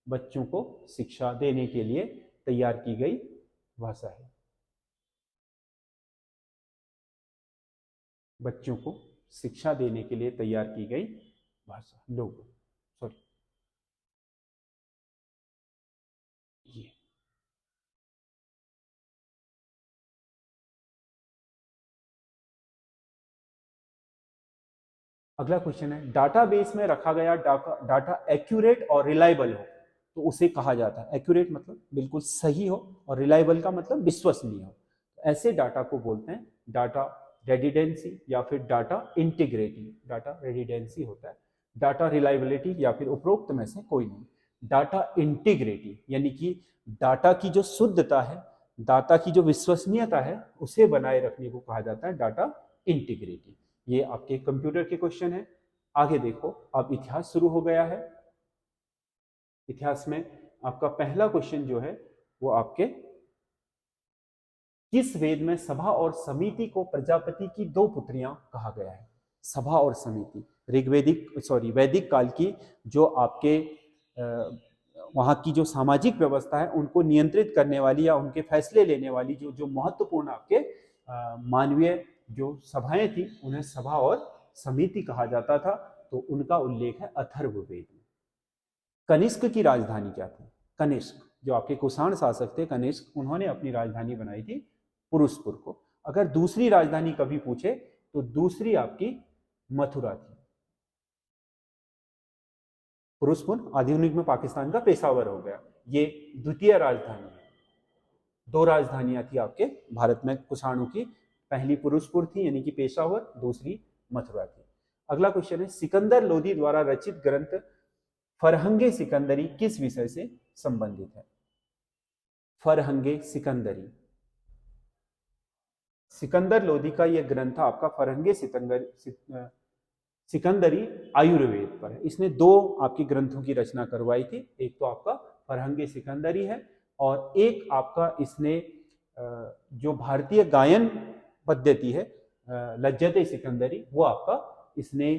बच्चों को शिक्षा देने के लिए तैयार की गई भाषा है, बच्चों को शिक्षा देने के लिए तैयार की गई भाषा, लोगो, सॉरी ये। अगला क्वेश्चन है, डाटाबेस में रखा गया डाटा एक्यूरेट और रिलायबल हो तो उसे कहा जाता है? एक्यूरेट मतलब बिल्कुल सही हो और रिलायबल का मतलब विश्वसनीय हो। ऐसे डाटा को बोलते हैं डाटा रेडिडेंसी या फिर डाटा इंटीग्रिटी। डाटा रेडिडेंसी होता है, डाटा रिलायबिलिटी या फिर उपरोक्त में से कोई नहीं। डाटा इंटीग्रिटी यानी कि डाटा की जो शुद्धता है, डाटा की जो विश्वसनीयता है उसे बनाए रखने को कहा जाता है डाटा इंटीग्रिटी। ये आपके कंप्यूटर के क्वेश्चन है। आगे देखो, अब इतिहास शुरू हो गया है। इतिहास में आपका पहला क्वेश्चन जो है वो आपके, किस वेद में सभा और समिति को प्रजापति की 2 पुत्रियां कहा गया है? सभा और समिति वैदिक काल की जो आपके वहाँ की जो सामाजिक व्यवस्था है उनको नियंत्रित करने वाली या उनके फैसले लेने वाली जो जो महत्वपूर्ण आपके मानवीय जो सभाएं थी उन्हें सभा और समिति कहा जाता था। तो उनका उल्लेख है अथर्ववेद में। कनिष्क की राजधानी क्या थी? कनिष्क जो आपके कुषाण शासक थे कनिष्क, उन्होंने अपनी राजधानी बनाई थी पुरुषपुर को। अगर दूसरी राजधानी कभी पूछे तो दूसरी आपकी मथुरा थी। पुरुषपुर आधुनिक में पाकिस्तान का पेशावर हो गया, ये द्वितीय राजधानी है। 2 राजधानियां थी आपके भारत में कुषाणों की, पहली पुरुषपुर थी यानी कि पेशावर, दूसरी मथुरा थी। अगला क्वेश्चन है, सिकंदर लोदी द्वारा रचित ग्रंथ फरहंगे सिकंदरी किस विषय से संबंधित है? फरहंगे सिकंदरी। सिकंदर लोदी का यह ग्रंथ था आपका फरहंगे सिकंदरी आयुर्वेद पर है। इसने दो आपकी ग्रंथों की रचना करवाई थी, एक तो आपका फरहंगे सिकंदरी है और एक आपका इसने जो भारतीय गायन पद्धति है लज्जते सिकंदरी, वो आपका इसने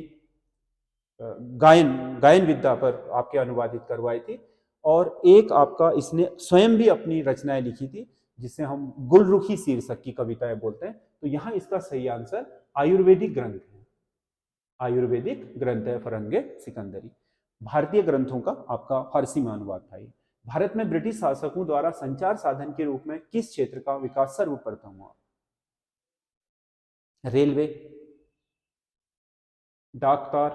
गायन गायन विद्या पर आपके अनुवादित करवाई थी। और एक आपका इसने स्वयं भी अपनी रचनाएं लिखी थी जिसे हम गुलरुखी शीर्षक की कविताएं बोलते हैं। तो यहां इसका सही आंसर आयुर्वेदिक ग्रंथ है, आयुर्वेदिक ग्रंथ है फरहंगे सिकंदरी। भारतीय ग्रंथों का आपका फारसी में अनुवाद था। भारत में ब्रिटिश शासकों द्वारा संचार साधन के रूप में किस क्षेत्र का विकास सर्वप्रथम हुआ? रेलवे, डाक तार,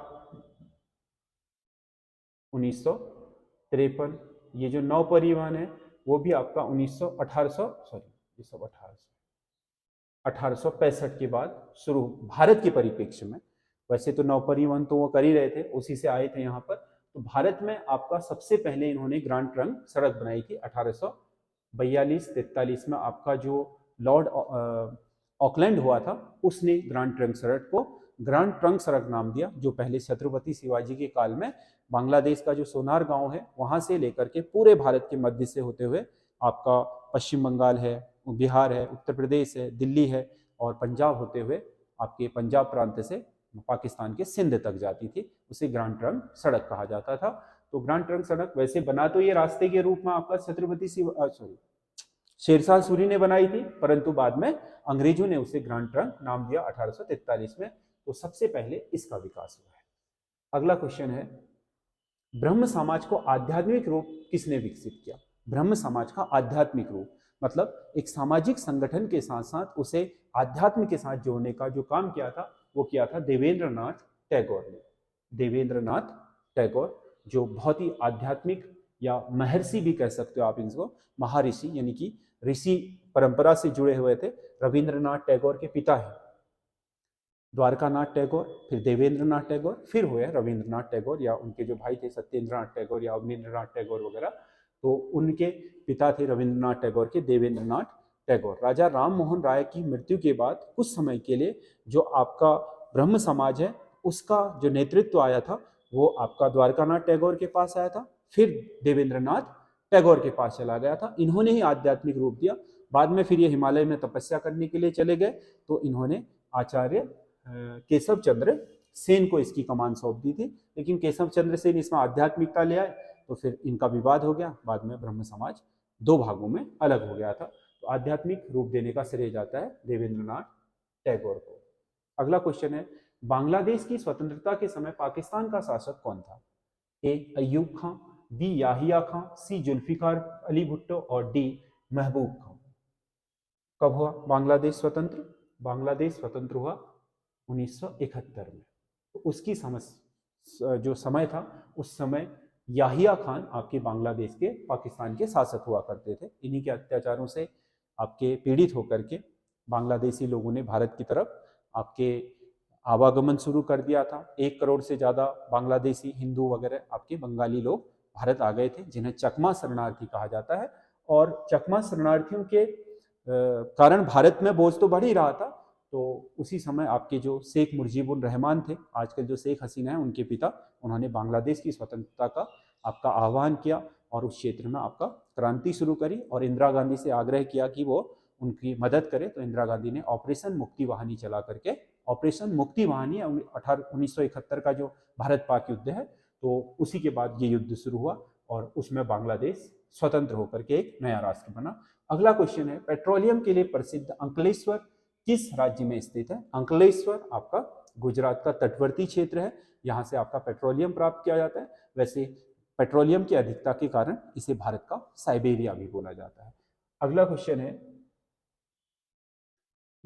1953। ये जो नौ परिवहन है वो भी आपका 1865 के बाद शुरू, भारत के परिप्रेक्ष्य में। वैसे तो नौ परिवहन तो वो कर ही रहे थे, उसी से आए थे यहाँ पर। तो भारत में आपका सबसे पहले इन्होंने ग्रांड ट्रंक सड़क बनाई थी 1842-43 में। आपका जो लॉर्ड ऑकलैंड हुआ था उसने ग्रांड ट्रंक सड़क को ग्रांड ट्रंक सड़क नाम दिया, जो पहले छत्रपति शिवाजी के काल में बांग्लादेश का जो सोनार गांव है वहां से लेकर के पूरे भारत के मध्य से होते हुए आपका पश्चिम बंगाल है, बिहार है, उत्तर प्रदेश है, दिल्ली है और पंजाब होते हुए आपके पंजाब प्रांत से पाकिस्तान के सिंध तक जाती थी, उसे ग्रांड ट्रंक सड़क कहा जाता था। तो ग्रांड ट्रंक सड़क वैसे बना तो ये रास्ते के रूप में आपका छत्रपति शेरशाह सूरी ने बनाई थी, परंतु बाद में अंग्रेजों ने उसे ग्रांड ट्रंक नाम दिया 1843 में। तो सबसे पहले इसका विकास हुआ है। अगला क्वेश्चन है, ब्रह्म समाज को आध्यात्मिक रूप किसने विकसित किया? ब्रह्म समाज का आध्यात्मिक रूप मतलब एक सामाजिक संगठन के साथ साथ उसे आध्यात्म के साथ जोड़ने का जो काम किया था वो किया था देवेंद्रनाथ टैगोर ने। देवेंद्रनाथ टैगोर जो बहुत ही आध्यात्मिक या महर्षि भी कह सकते हो आप इनको, महर्षि यानी कि ऋषि परंपरा से जुड़े हुए थे। रविंद्रनाथ टैगोर के पिता है द्वारकानाथ टैगोर, फिर देवेंद्रनाथ टैगोर, फिर हुए रविंद्रनाथ टैगोर, या उनके जो भाई थे सत्येंद्रनाथ टैगोर या अवनींद्रनाथ टैगोर वगैरह, तो उनके पिता थे रविंद्रनाथ टैगोर के देवेंद्रनाथ टैगोर। राजा राम मोहन राय की मृत्यु के बाद कुछ समय के लिए जो आपका ब्रह्म समाज है उसका जो नेतृत्व आया था वो आपका द्वारकानाथ टैगोर के पास आया था, फिर देवेंद्रनाथ टैगोर के पास चला गया था। इन्होंने ही आध्यात्मिक रूप दिया। बाद में फिर ये हिमालय में तपस्या करने के लिए चले गए, तो इन्होंने आचार्य केशव चंद्र सेन को इसकी कमान सौंप दी थी, लेकिन केशव चंद्र सेन इसमें आध्यात्मिकता ले आए तो फिर इनका विवाद हो गया। बाद में ब्रह्म समाज दो भागों में अलग हो गया था। तो आध्यात्मिक रूप देने का श्रेय जाता है देवेंद्रनाथ टैगोर को। अगला क्वेश्चन है, बांग्लादेश की स्वतंत्रता के समय पाकिस्तान का शासक कौन था? ए अयूब खां, बी याहिया खां, सी जुल्फिकार अली भुट्टो और डी महबूब खां। कब हुआ बांग्लादेश स्वतंत्र? बांग्लादेश स्वतंत्र हुआ 1971 में। तो उसकी जो समय था उस समय याहिया खान आपके बांग्लादेश के पाकिस्तान के शासक हुआ करते थे। इन्हीं के अत्याचारों से आपके पीड़ित होकर के बांग्लादेशी लोगों ने भारत की तरफ आपके आवागमन शुरू कर दिया था। 1 करोड़ से ज़्यादा बांग्लादेशी हिंदू वगैरह आपके बंगाली लोग भारत आ गए थे, जिन्हें चकमा शरणार्थी कहा जाता है। और चकमा शरणार्थियों के कारण भारत में बोझ तो बढ़ ही रहा था। तो उसी समय आपके जो शेख मुजीबुर रहमान थे, आजकल जो शेख हसीना है उनके पिता, उन्होंने बांग्लादेश की स्वतंत्रता का आपका आह्वान किया और उस क्षेत्र में आपका क्रांति शुरू करी और इंदिरा गांधी से आग्रह किया कि वो उनकी मदद करे। तो इंदिरा गांधी ने ऑपरेशन मुक्ति वाहिनी चला करके, ऑपरेशन मुक्ति वाहिनी 1971 का जो भारत पाक युद्ध है, तो उसी के बाद ये युद्ध शुरू हुआ और उसमें बांग्लादेश स्वतंत्र होकर के एक नया राष्ट्र बना। अगला क्वेश्चन है, पेट्रोलियम के लिए प्रसिद्ध अंकलेश्वर किस राज्य में स्थित है? अंकलेश्वर आपका गुजरात का तटवर्ती क्षेत्र है, यहाँ से आपका पेट्रोलियम प्राप्त किया जाता है। वैसे पेट्रोलियम की अधिकता के कारण इसे भारत का साइबेरिया भी बोला जाता है। अगला क्वेश्चन है,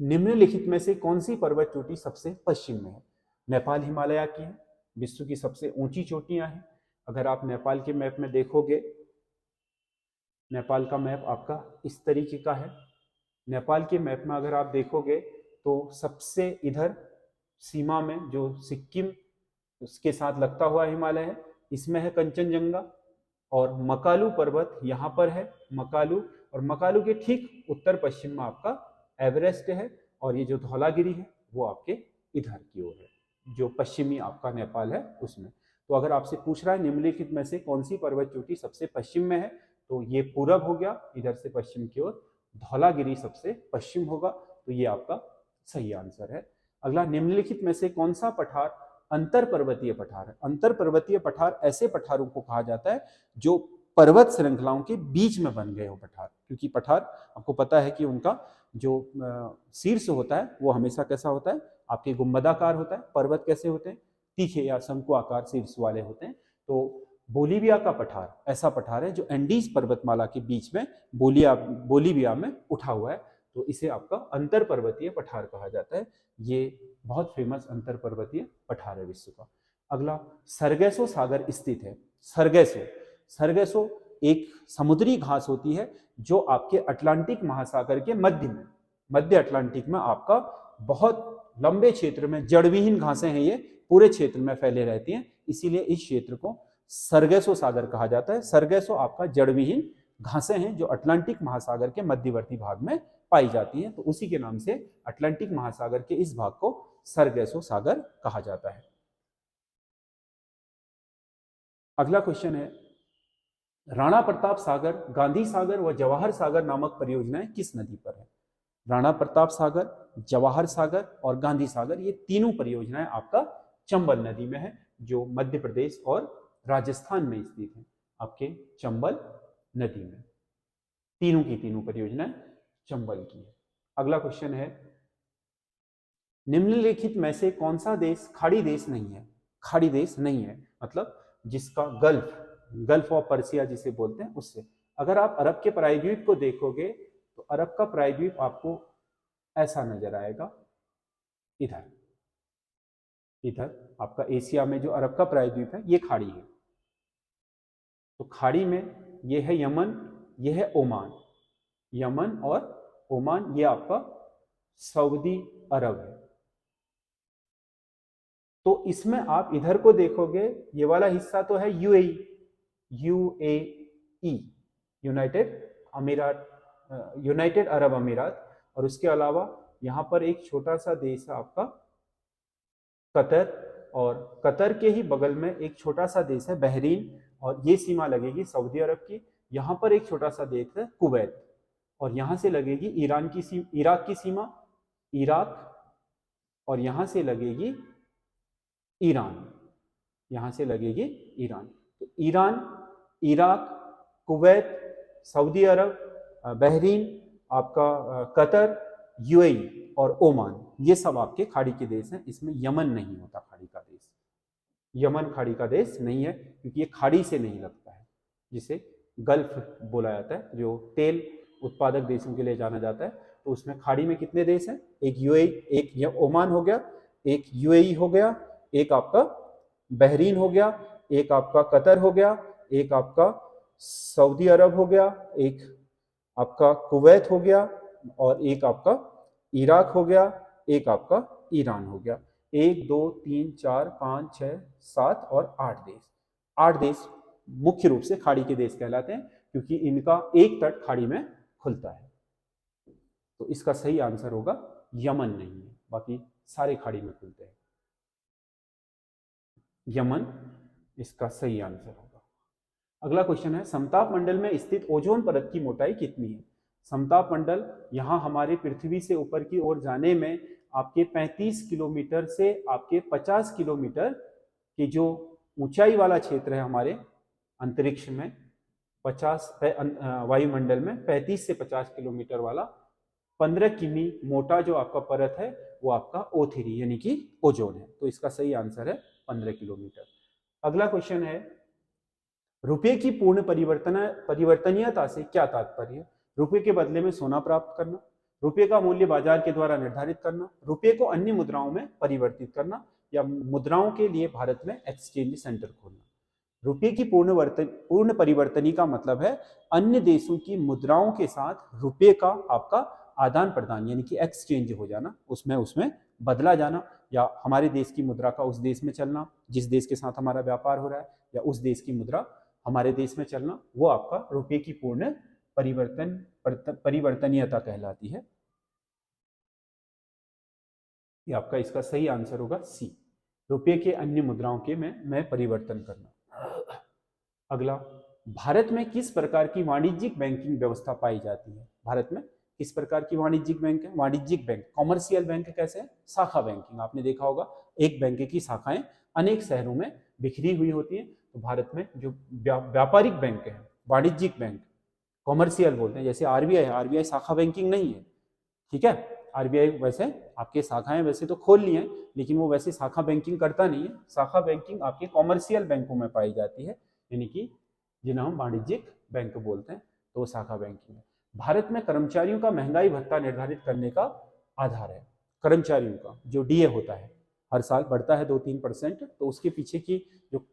निम्नलिखित में से कौन सी पर्वत चोटी सबसे पश्चिम में है? नेपाल हिमालय की है, विश्व की सबसे ऊंची चोटियां हैं। अगर आप नेपाल के मैप में देखोगे, नेपाल का मैप आपका इस तरीके का है। नेपाल के मैप में अगर आप देखोगे तो सबसे इधर सीमा में जो सिक्किम उसके साथ लगता हुआ हिमालय है, इसमें है कंचनजंगा और मकालू पर्वत यहाँ पर है। मकालू और मकालू के ठीक उत्तर पश्चिम में आपका एवरेस्ट है, और ये जो धौलागिरी है वो आपके इधर की ओर है, जो पश्चिमी आपका नेपाल है उसमें। तो अगर आपसे पूछ रहा है निम्नलिखित में से कौन सी पर्वत चोटी सबसे पश्चिम में है, तो ये पूरब हो गया, इधर से पश्चिम की ओर धौलागिरी सबसे पश्चिम होगा, तो ये आपका सही आंसर है। अगला, निम्नलिखित में से कौन सा पठार अंतर पर्वतीय पठार है? अंतर पर्वतीय पठार ऐसे पठारों को कहा जाता है जो पर्वत श्रृंखलाओं के बीच में बन गए हो पठार, क्योंकि पठार आपको पता है कि उनका जो शीर्ष होता है वो हमेशा कैसा होता है, आपके गुंबदाकार होता है। पर्वत कैसे होते हैं, तीखे या शंकु आकार शीर्ष वाले होते हैं। तो बोलीविया का पठार ऐसा पठार है जो एंडीज पर्वतमाला के बीच में बोलीविया में उठा हुआ है, तो इसे आपका अंतर पर्वतीय पठार कहा जाता है। ये बहुत फेमस अंतर पर्वतीय पठार है विश्व का। अगला, सरगैसो सागर स्थित है। सरगैसो एक समुद्री घास होती है जो आपके अटलांटिक महासागर के मध्य अटलांटिक में आपका बहुत लंबे क्षेत्र में जड़विहीन घासें हैं, ये पूरे क्षेत्र में फैले रहती हैं, इसीलिए इस क्षेत्र को सरगैसो सागर कहा जाता है। सरगैसो आपका जड़विहीन घासें हैं जो अटलांटिक महासागर के मध्यवर्ती भाग में पाई जाती हैं, तो उसी के नाम से अटलांटिक महासागर के इस भाग को सरगैसो सागर कहा जाता है। अगला क्वेश्चन है, राणा प्रताप सागर, गांधी सागर व जवाहर सागर नामक परियोजनाएं किस नदी पर है? राणा प्रताप सागर, जवाहर सागर और गांधी सागर, ये तीनों परियोजनाएं आपका चंबल नदी में है, जो मध्य प्रदेश और राजस्थान में स्थित है, आपके चंबल नदी में। तीनों की तीनों परियोजनाएं चंबल की है। अगला क्वेश्चन है, निम्नलिखित में से कौन सा देश खाड़ी देश नहीं है? खाड़ी देश नहीं है मतलब जिसका गल्फ ऑफ पर्सिया जिसे बोलते हैं उससे। अगर आप अरब के प्रायद्वीप को देखोगे तो अरब का प्रायद्वीप आपको ऐसा नजर आएगा, इधर आपका एशिया में जो अरब का प्रायद्वीप है ये खाड़ी है। तो खाड़ी में ये है यमन, ये है ओमान, यमन और ओमान, ये आपका सऊदी अरब है। तो इसमें आप इधर को देखोगे, ये वाला हिस्सा तो है यूएई, यूनाइटेड अरब अमीरात, और उसके अलावा यहाँ पर एक छोटा सा देश है आपका कतर, और कतर के ही बगल में एक छोटा सा देश है बहरीन, और ये सीमा लगेगी सऊदी अरब की। यहाँ पर एक छोटा सा देश है कुवैत, और यहाँ से लगेगी इराक की सीमा, और यहाँ से लगेगी ईरान, तो ईरान, इराक, कुवैत, सऊदी अरब, बहरीन, आपका कतर, यूएई और ओमान, ये सब आपके खाड़ी के देश हैं। इसमें यमन नहीं होता खाड़ी का देश, यमन खाड़ी का देश नहीं है, क्योंकि ये खाड़ी से नहीं लगता है, जिसे गल्फ बोला जाता है, जो तेल उत्पादक देशों के लिए जाना जाता है। तो उसमें खाड़ी में कितने देश हैं, एक यूएई, एक ओमान हो गया, एक यूएई हो गया, एक आपका बहरीन हो गया, एक आपका कतर हो गया, एक आपका सऊदी अरब हो गया, एक आपका कुवैत हो गया, और एक आपका इराक हो गया, एक आपका ईरान हो गया। 1 2 3 4 5 6 7 और 8 देश मुख्य रूप से खाड़ी के देश कहलाते हैं, क्योंकि इनका एक तट खाड़ी में खुलता है। तो इसका सही आंसर होगा यमन नहीं है, बाकी सारे खाड़ी में खुलते हैं। यमन इसका सही आंसर होगा। अगला क्वेश्चन है, समताप मंडल में स्थित ओजोन परत की मोटाई कितनी है? समताप मंडल यहाँ हमारे पृथ्वी से ऊपर की ओर जाने में आपके 35 किलोमीटर से आपके 50 किलोमीटर की जो ऊंचाई वाला क्षेत्र है हमारे अंतरिक्ष में, 50 वायुमंडल में 35 से 50 किलोमीटर वाला 15 किमी मोटा जो आपका परत है वो आपका O3 यानी कि ओजोन है। तो इसका सही आंसर है 15 किलोमीटर। अगला क्वेश्चन है, रुपये की पूर्ण परिवर्तनीयता से क्या तात्पर्य है? रुपये के बदले में सोना प्राप्त करना, रुपये का मूल्य बाजार के द्वारा निर्धारित करना, रुपये को अन्य मुद्राओं में परिवर्तित करना, या मुद्राओं के लिए भारत में एक्सचेंज सेंटर खोलना। रुपये की पूर्ण परिवर्तनी का मतलब है अन्य देशों की मुद्राओं के साथ रुपये का आपका आदान प्रदान, यानी कि एक्सचेंज हो जाना, उसमें बदला जाना, या हमारे देश की मुद्रा का उस देश में चलना जिस देश के साथ हमारा व्यापार हो रहा है, या उस देश की मुद्रा हमारे देश में चलना, वो आपका रुपये की पूर्ण परिवर्तनीयता कहलाती है। ये आपका इसका सही आंसर होगा सी, रुपये के अन्य मुद्राओं के में परिवर्तन करना। अगला, भारत में किस प्रकार की वाणिज्यिक बैंकिंग व्यवस्था पाई जाती है? भारत में किस प्रकार की वाणिज्यिक बैंक है? वाणिज्यिक बैंक, कॉमर्शियल बैंक कैसे है? शाखा बैंकिंग। आपने देखा होगा एक बैंक की शाखाएं अनेक शहरों में बिखरी हुई होती है। तो भारत में जो व्यापारिक बैंक है, वाणिज्यिक बैंक, कॉमर्शियल बोलते हैं, जैसे आरबीआई है, आरबीआई शाखा बैंकिंग नहीं है, ठीक है। आरबीआई वैसे आपके शाखाएं वैसे तो खोल ली हैं, लेकिन वो वैसे शाखा बैंकिंग करता नहीं है। शाखा बैंकिंग आपके कॉमर्शियल बैंकों में पाई जाती है, यानी कि जिन्हें हम वाणिज्यिक बैंक बोलते हैं, तो वो शाखा बैंकिंग है। भारत में कर्मचारियों का महंगाई भत्ता निर्धारित करने का आधार है, कर्मचारियों का जो डीए होता है हर साल बढ़ता है 2-3%। तो उसके पीछे की जो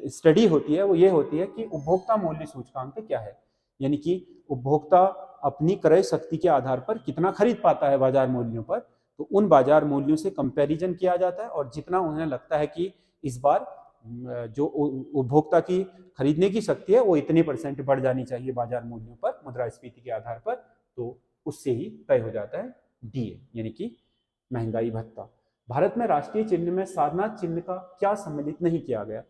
स्टडी होती है वो ये होती है कि उपभोक्ता मूल्य सूचकांक क्या है, यानी कि उपभोक्ता अपनी क्रय शक्ति के आधार पर कितना खरीद पाता है बाजार मूल्यों पर। तो उन बाजार मूल्यों से कंपैरिजन किया जाता है, और जितना उन्हें लगता है कि इस बार जो उपभोक्ता की खरीदने की शक्ति है वो इतने % बढ़ जानी चाहिए बाजार मूल्यों पर मुद्रास्फीति के आधार पर, तो उससे ही तय हो जाता है डीए, यानी कि महंगाई भत्ता। भारत में राष्ट्रीय चिन्ह में सारनाथ चिन्ह का क्या सम्मिलित नहीं किया गया?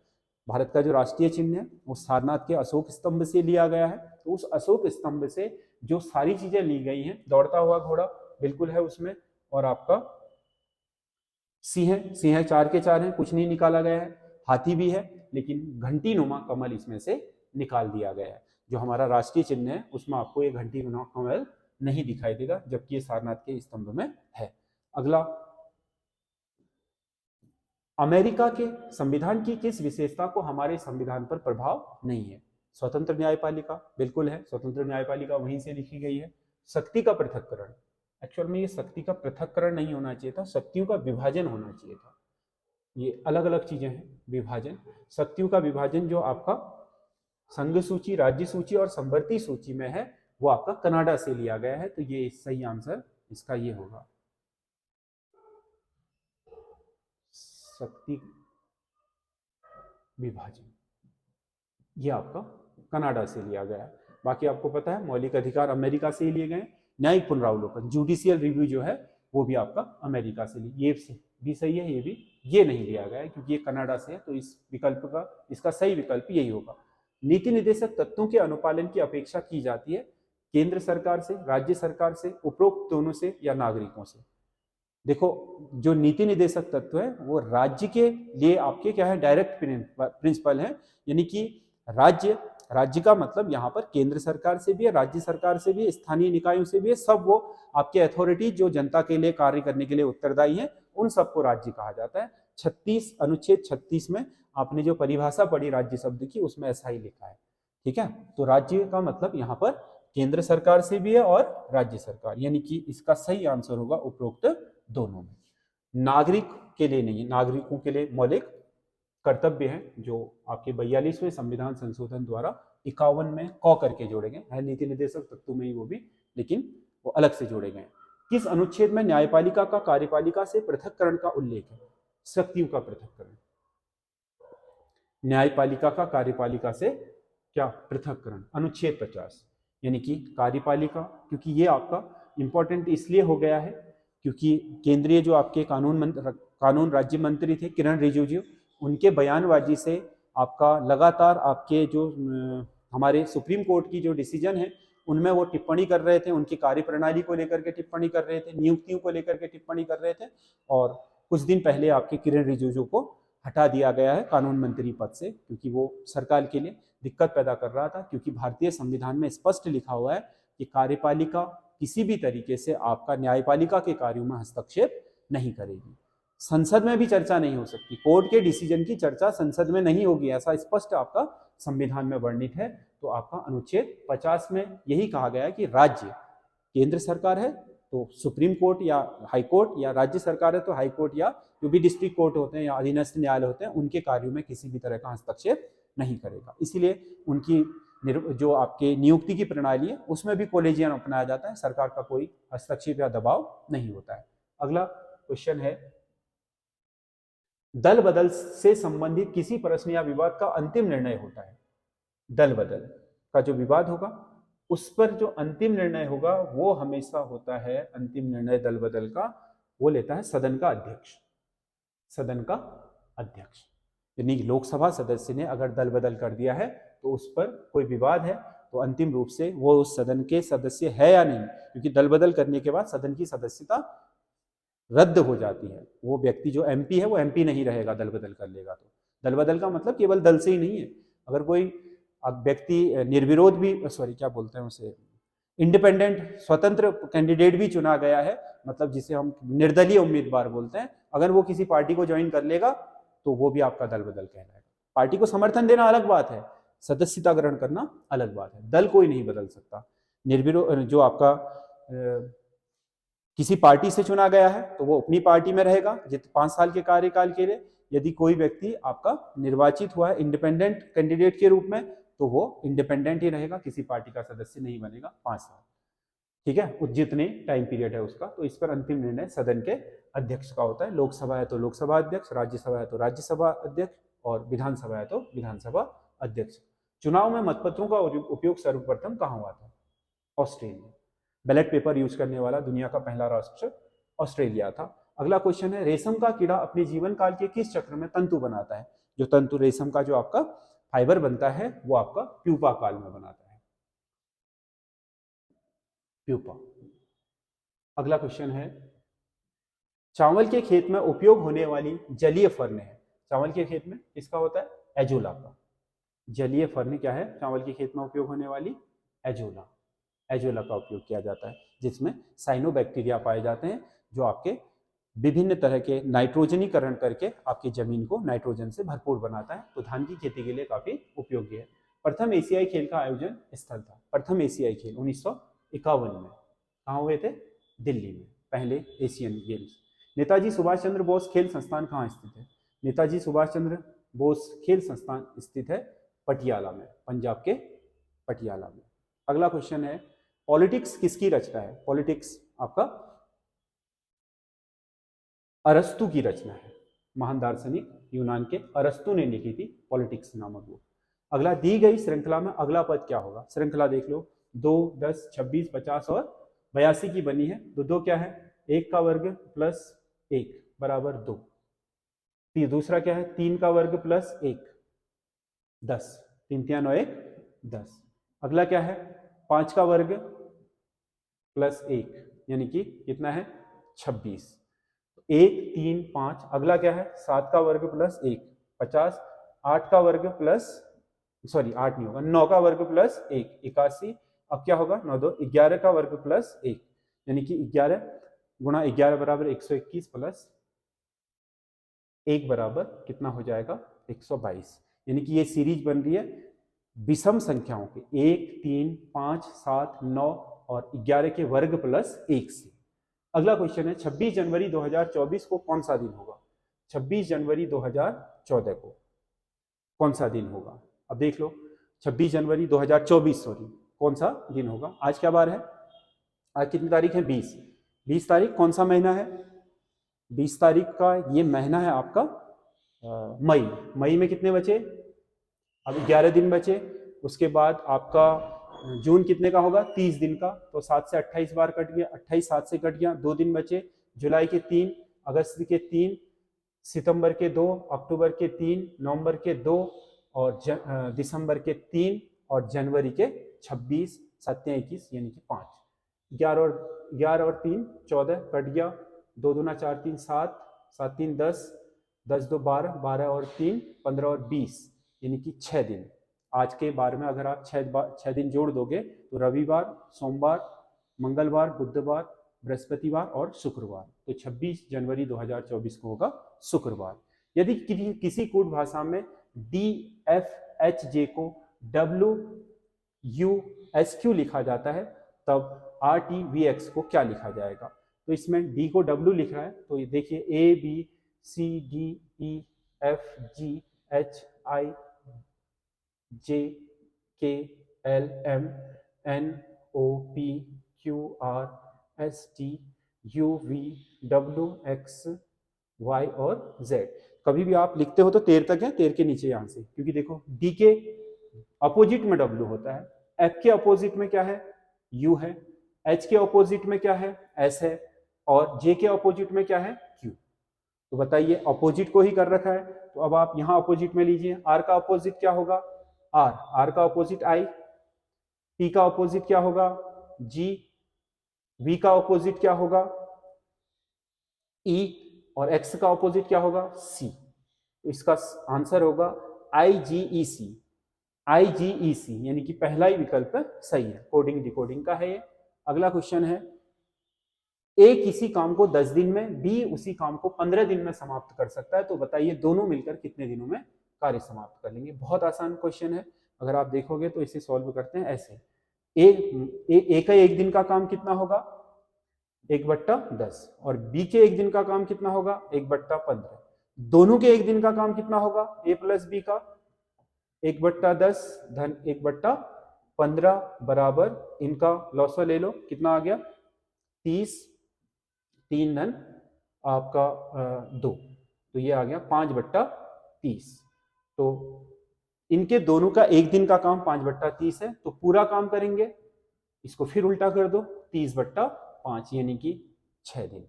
भारत का जो राष्ट्रीय चिन्ह है वो सारनाथ के अशोक स्तंभ से लिया गया है। तो उस अशोक स्तंभ से जो सारी चीजें ली गई हैं, दौड़ता हुआ घोड़ा बिल्कुल है उसमें, और आपका सिंह, सिंह 4 के 4 हैं, कुछ नहीं निकाला गया है। हाथी भी है, लेकिन घंटी नुमा कमल इसमें से निकाल दिया गया है। जो हमारा राष्ट्रीय चिन्ह है उसमें आपको ये घंटी नुमा कमल नहीं दिखाई देगा, जबकि ये सारनाथ के स्तंभ में है। अगला, अमेरिका के संविधान की किस विशेषता को हमारे संविधान पर प्रभाव नहीं है? स्वतंत्र न्यायपालिका बिल्कुल है, स्वतंत्र न्यायपालिका वहीं से लिखी गई है। शक्ति का पृथक्करण, एक्चुअल में ये शक्ति का पृथक्करण नहीं होना चाहिए था, शक्तियों का विभाजन होना चाहिए था। ये अलग अलग चीजें हैं। विभाजन, शक्तियों का विभाजन जो आपका संघ सूची, राज्य सूची और संवर्ती सूची में है, वो आपका कनाडा से लिया गया है। तो ये सही आंसर इसका ये होगा, शक्ति विभाजन, ये आपका कनाडा से लिया गया है। बाकी आपको पता है मौलिक अधिकार अमेरिका से ही लिए गए। न्यायिक पुनरावलोकन, जुडिशियल रिव्यू जो है वो भी आपका अमेरिका से लिए, ये भी सही है, ये भी, ये नहीं लिया गया है क्योंकि ये कनाडा से है। तो इस विकल्प का, इसका सही विकल्प यही होगा। नीति निर्देशक तत्वों के अनुपालन की अपेक्षा की जाती है केंद्र सरकार से, राज्य सरकार से, उपरोक्त दोनों से, या नागरिकों से? देखो, जो नीति निर्देशक तत्व है वो राज्य के लिए आपके क्या है, डायरेक्ट प्रिंसिपल है, यानी कि राज्य का मतलब यहाँ पर केंद्र सरकार से भी है, राज्य सरकार से भी है, स्थानीय निकायों से भी है, सब वो आपके अथॉरिटी जो जनता के लिए कार्य करने के लिए उत्तरदायी है, उन सबको राज्य कहा जाता है। 36 अनुच्छेद 36 में आपने जो परिभाषा पढ़ी राज्य शब्द की, उसमें ऐसा ही लिखा है, ठीक है। तो राज्य का मतलब यहाँ पर केंद्र सरकार से भी है और राज्य सरकार, यानी कि इसका सही आंसर होगा उपरोक्त दोनों में। नागरिक के लिए नहीं है, नागरिकों के लिए मौलिक कर्तव्य है जो आपके 42वें संविधान संशोधन द्वारा 51 में क करके जोड़े गए हैं, नीति निर्देशक तत्व में ही वो भी, लेकिन वो अलग से जोड़े गए हैं। किस अनुच्छेद में न्यायपालिका का कार्यपालिका से पृथक्करण का उल्लेख है? शक्तियों का पृथक्करण, न्यायपालिका का कार्यपालिका से क्या पृथक्करण, अनुच्छेद 50, यानी कि कार्यपालिका, क्योंकि ये आपका इंपॉर्टेंट इसलिए हो गया है क्योंकि केंद्रीय जो आपके कानून राज्य मंत्री थे किरण रिजिजू, उनके बयानबाजी से आपका लगातार आपके जो हमारे सुप्रीम कोर्ट की जो डिसीजन है उनमें वो टिप्पणी कर रहे थे, उनकी कार्यप्रणाली को लेकर के टिप्पणी कर रहे थे, नियुक्तियों को लेकर के टिप्पणी कर रहे थे। और कुछ दिन पहले आपके किरण रिजिजू को हटा दिया गया है कानून मंत्री पद से, क्योंकि वो सरकार के लिए दिक्कत पैदा कर रहा था, क्योंकि भारतीय संविधान में स्पष्ट लिखा हुआ है कि कार्यपालिका किसी भी तरीके से आपका न्यायपालिका के कार्यों में हस्तक्षेप नहीं करेगी। संसद में भी चर्चा नहीं हो सकती, कोर्ट के डिसीजन की चर्चा संसद में नहीं होगी, ऐसा स्पष्ट आपका संविधान में वर्णित है। तो आपका अनुच्छेद 50 में यही कहा गया है कि राज्य, केंद्र सरकार है तो सुप्रीम कोर्ट या हाई कोर्ट, या राज्य सरकार है तो हाई कोर्ट या जो भी डिस्ट्रिक्ट कोर्ट होते हैं या अधीनस्थ न्यायालय होते हैं, उनके कार्यों में किसी भी तरह का हस्तक्षेप नहीं करेगा। इसीलिए उनकी जो आपके नियुक्ति की प्रणाली है उसमें भी कोलेजियम अपनाया जाता है, सरकार का कोई हस्तक्षेप या दबाव नहीं होता है। अगला क्वेश्चन है, दल बदल से संबंधित किसी प्रश्न या विवाद का अंतिम निर्णय होता है? दल बदल का जो विवाद होगा उस पर जो अंतिम निर्णय होगा वो हमेशा होता है, अंतिम निर्णय दल बदल का वो लेता है सदन का अध्यक्ष। सदन का अध्यक्ष यानी लोकसभा सदस्य ने अगर दल बदल कर दिया है तो उस पर कोई विवाद है तो अंतिम रूप से वो उस सदन के सदस्य है या नहीं, क्योंकि दल बदल करने के बाद सदन की सदस्यता रद्द हो जाती है। वो व्यक्ति जो एमपी है वो एमपी नहीं रहेगा दल बदल कर लेगा तो। दल बदल का मतलब केवल दल से ही नहीं है, अगर कोई व्यक्ति निर्विरोध भी क्या बोलते हैं उसे, इंडिपेंडेंट स्वतंत्र कैंडिडेट भी चुना गया है, मतलब जिसे हम निर्दलीय उम्मीदवार बोलते हैं, अगर वो किसी पार्टी को ज्वाइन कर लेगा तो वो भी आपका दल बदल कहलाएगा। पार्टी को समर्थन देना अलग बात है, सदस्यता ग्रहण करना अलग बात है। दल कोई नहीं बदल सकता। निर्विरोध जो आपका किसी पार्टी से चुना गया है तो वो अपनी पार्टी में रहेगा 5 साल के कार्यकाल के लिए। यदि कोई व्यक्ति आपका निर्वाचित हुआ है इंडिपेंडेंट कैंडिडेट के रूप में तो वो इंडिपेंडेंट ही रहेगा, किसी पार्टी का सदस्य नहीं बनेगा 5 साल। ठीक है, जितने टाइम पीरियड है उसका। तो इस पर अंतिम निर्णय सदन के अध्यक्ष का होता है। लोकसभा है तो लोकसभा अध्यक्ष, राज्यसभा है तो राज्यसभा अध्यक्ष और विधानसभा है तो विधानसभा अध्यक्ष। चुनाव में मतपत्रों का उपयोग सर्वप्रथम कहाँ हुआ था? ऑस्ट्रेलिया। बैलेट पेपर यूज करने वाला दुनिया का पहला राष्ट्र ऑस्ट्रेलिया था। अगला क्वेश्चन है, रेशम का कीड़ा अपने जीवन काल के किस चक्र में तंतु बनाता है? जो तंतु रेशम का जो आपका फाइबर बनता है वो आपका प्यूपा काल में बनाता है, प्यूपा। अगला क्वेश्चन है, चावल के खेत में उपयोग होने वाली जलीय फर्न है। चावल के खेत में किसका होता है? एजोला का। जलीय फर्न क्या है? चावल के खेत में उपयोग होने वाली एजोला। एजोला का उपयोग किया जाता है जिसमें साइनोबैक्टीरिया पाए जाते हैं जो आपके विभिन्न तरह के नाइट्रोजनीकरण करके आपकी जमीन को नाइट्रोजन से भरपूर बनाता है। तो धान की खेती के लिए काफी उपयोगी है। प्रथम एशियाई खेल का आयोजन स्थल था। प्रथम एशियाई खेल 1951 में कहाँ हुए थे? दिल्ली में, पहले एशियन गेम्स। नेताजी सुभाष चंद्र बोस खेल संस्थान कहाँ स्थित है? नेताजी सुभाष चंद्र बोस खेल संस्थान स्थित है पटियाला में, पंजाब के पटियाला में। अगला क्वेश्चन है, पॉलिटिक्स किसकी रचना है? पॉलिटिक्स आपका अरस्तु की रचना है। महान दार्शनिक यूनान के अरस्तु ने लिखी थी पॉलिटिक्स नामक बुक। अगला, दी गई श्रृंखला में अगला पद क्या होगा? श्रृंखला देख लो, 2, 10, 26, 50 और 82 की बनी है। तो 2 क्या है? 1 का वर्ग प्लस 1 बराबर 2। दूसरा क्या है? 3 का वर्ग प्लस 1 10, 3 3 9 1 10। अगला क्या है? 5 का वर्ग प्लस 1 यानी कि कितना है? 26। 1 3 5। अगला क्या है? 7 का वर्ग प्लस 1 50। 8 का वर्ग प्लस 8 नहीं होगा, 9 का वर्ग प्लस 1 81। अब क्या होगा? 9 2 11 का वर्ग प्लस 1 यानी कि 11 गुणा 11 बराबर 121 प्लस 1 बराबर कितना हो जाएगा? 122। यानी कि ये सीरीज बन रही है विषम संख्याओं के 1 3 5 7 9 और 11 के वर्ग प्लस 1 से। अगला क्वेश्चन है, 26 जनवरी 2024 को कौन सा दिन होगा? 26 जनवरी 2014 को कौन सा दिन होगा? अब देख लो, 26 जनवरी 2024 कौन सा दिन होगा? आज क्या बार है? आज कितनी तारीख है? 20। 20 तारीख कौन सा महीना है? 20 तारीख का ये महीना है आपका मई। मई में कितने बचे? अब 11 दिन बचे। उसके बाद आपका जून कितने का होगा? 30 दिन का। तो 7 से 28 बार कट गया, 28 7 से कट गया, 2 दिन बचे। जुलाई के 3, अगस्त के 3, सितंबर के 2, अक्टूबर के 3, नवंबर के 2 और दिसंबर के 3 और जनवरी के 26, 7 21 यानी कि 5। 11 और 3 14 कट गया, 2 दूना 4 3 7, 7 3 10, 10 2 12, 12 और 3 15 और 20 यानी कि 6 दिन। आज के बार में अगर आप 6 दिन जोड़ दोगे तो रविवार, सोमवार, मंगलवार, बुधवार, बृहस्पतिवार और शुक्रवार। तो 26 जनवरी 2024 को होगा शुक्रवार। यदि किसी कूट भाषा में DFHJ को WUSQ लिखा जाता है तब RTVX को क्या लिखा जाएगा? तो इसमें D को W लिख रहा है तो ये देखिए ABCDEFGHIJKLMNOPQRSTUVWXY और Z। कभी भी आप लिखते हो तो 13 तक है, 13 के नीचे यहां से, क्योंकि देखो D के अपोजिट में W होता है F के अपोजिट में क्या है, U है, H के अपोजिट में क्या है, S है, और J के अपोजिट में क्या है, Q। तो बताइए, अपोजिट को ही कर रखा है, तो अब आप यहां अपोजिट में लीजिए। R का अपोजिट क्या होगा, R का अपोजिट I, T का अपोजिट क्या होगा, G, V का अपोजिट क्या होगा, E, और X का अपोजिट क्या होगा, C। तो इसका आंसर होगा IGEC। IGEC यानी कि पहला ही विकल्प सही है, कोडिंग डिकोडिंग का है ये। अगला क्वेश्चन है, A किसी काम को 10 दिन में, B उसी काम को 15 दिन में समाप्त कर सकता है, तो बताइए दोनों मिलकर कितने दिनों में कार्य समाप्त कर लेंगे। बहुत आसान क्वेश्चन है, अगर आप देखोगे तो इसे सॉल्व करते हैं ऐसे। ए का एक दिन का काम कितना होगा, 1/10, और बी के एक दिन का काम कितना होगा, 1/15। दोनों के एक दिन का काम कितना होगा, ए प्लस बी का 1/10 धन 1/15 बराबर, इनका लॉसो ले लो, कितना आ गया 30, 3 धन आपका 2, तो ये आ गया 5/30। तो इनके दोनों का एक दिन का काम 5/30 है, तो पूरा काम करेंगे, इसको फिर उल्टा कर दो, 30/5 यानी कि 6 दिन।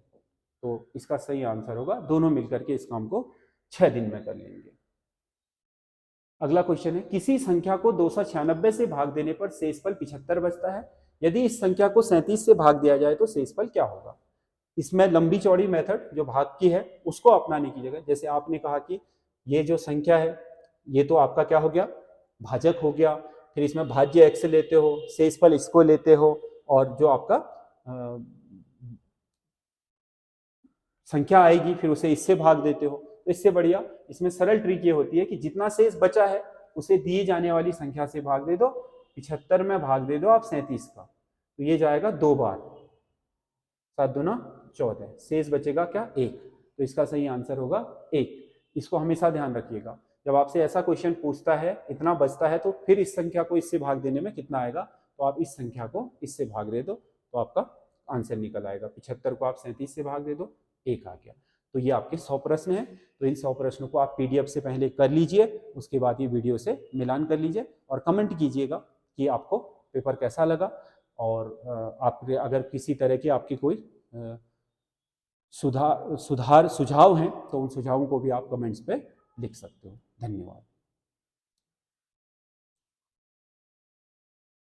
तो इसका सही आंसर होगा, दोनों मिलकर के इस काम को 6 दिन में कर लेंगे। अगला क्वेश्चन है, किसी संख्या को 296 से भाग देने पर शेषफल 75 बचता है, यदि इस संख्या को 37 से भाग दिया जाए तो शेषफल क्या होगा। इसमें लंबी चौड़ी मेथड जो भाग की है उसको अपनाने की जगह, जैसे आपने कहा कि ये जो संख्या है ये तो आपका क्या हो गया, भाजक हो गया, फिर इसमें भाज्य x लेते हो, शेषफल इसको लेते हो, और जो आपका संख्या आएगी फिर उसे इससे भाग देते हो। तो इससे बढ़िया इसमें सरल ट्रिक ये होती है कि जितना शेष बचा है उसे दी जाने वाली संख्या से भाग दे दो, 75 में भाग दे दो आप 37 का, तो ये जाएगा 2 बार, 7 दूना 14, शेष बचेगा क्या 1, तो इसका सही आंसर होगा 1। इसको हमेशा ध्यान रखिएगा, जब आपसे ऐसा क्वेश्चन पूछता है इतना बचता है तो फिर इस संख्या को इससे भाग देने में कितना आएगा, तो आप इस संख्या को इससे भाग दे दो तो आपका आंसर निकल आएगा। 75 को आप 37 से भाग दे दो, 1 आ गया। तो ये आपके 100 प्रश्न हैं, तो इन 100 प्रश्नों को आप PDF से पहले कर लीजिए, उसके बाद ये वीडियो से मिलान कर लीजिए और कमेंट कीजिएगा कि आपको पेपर कैसा लगा, और आप अगर किसी तरह की आपकी कोई सुधार सुझाव हैं तो उन सुझावों को भी आप कमेंट्स पे लिख सकते हो। धन्यवाद।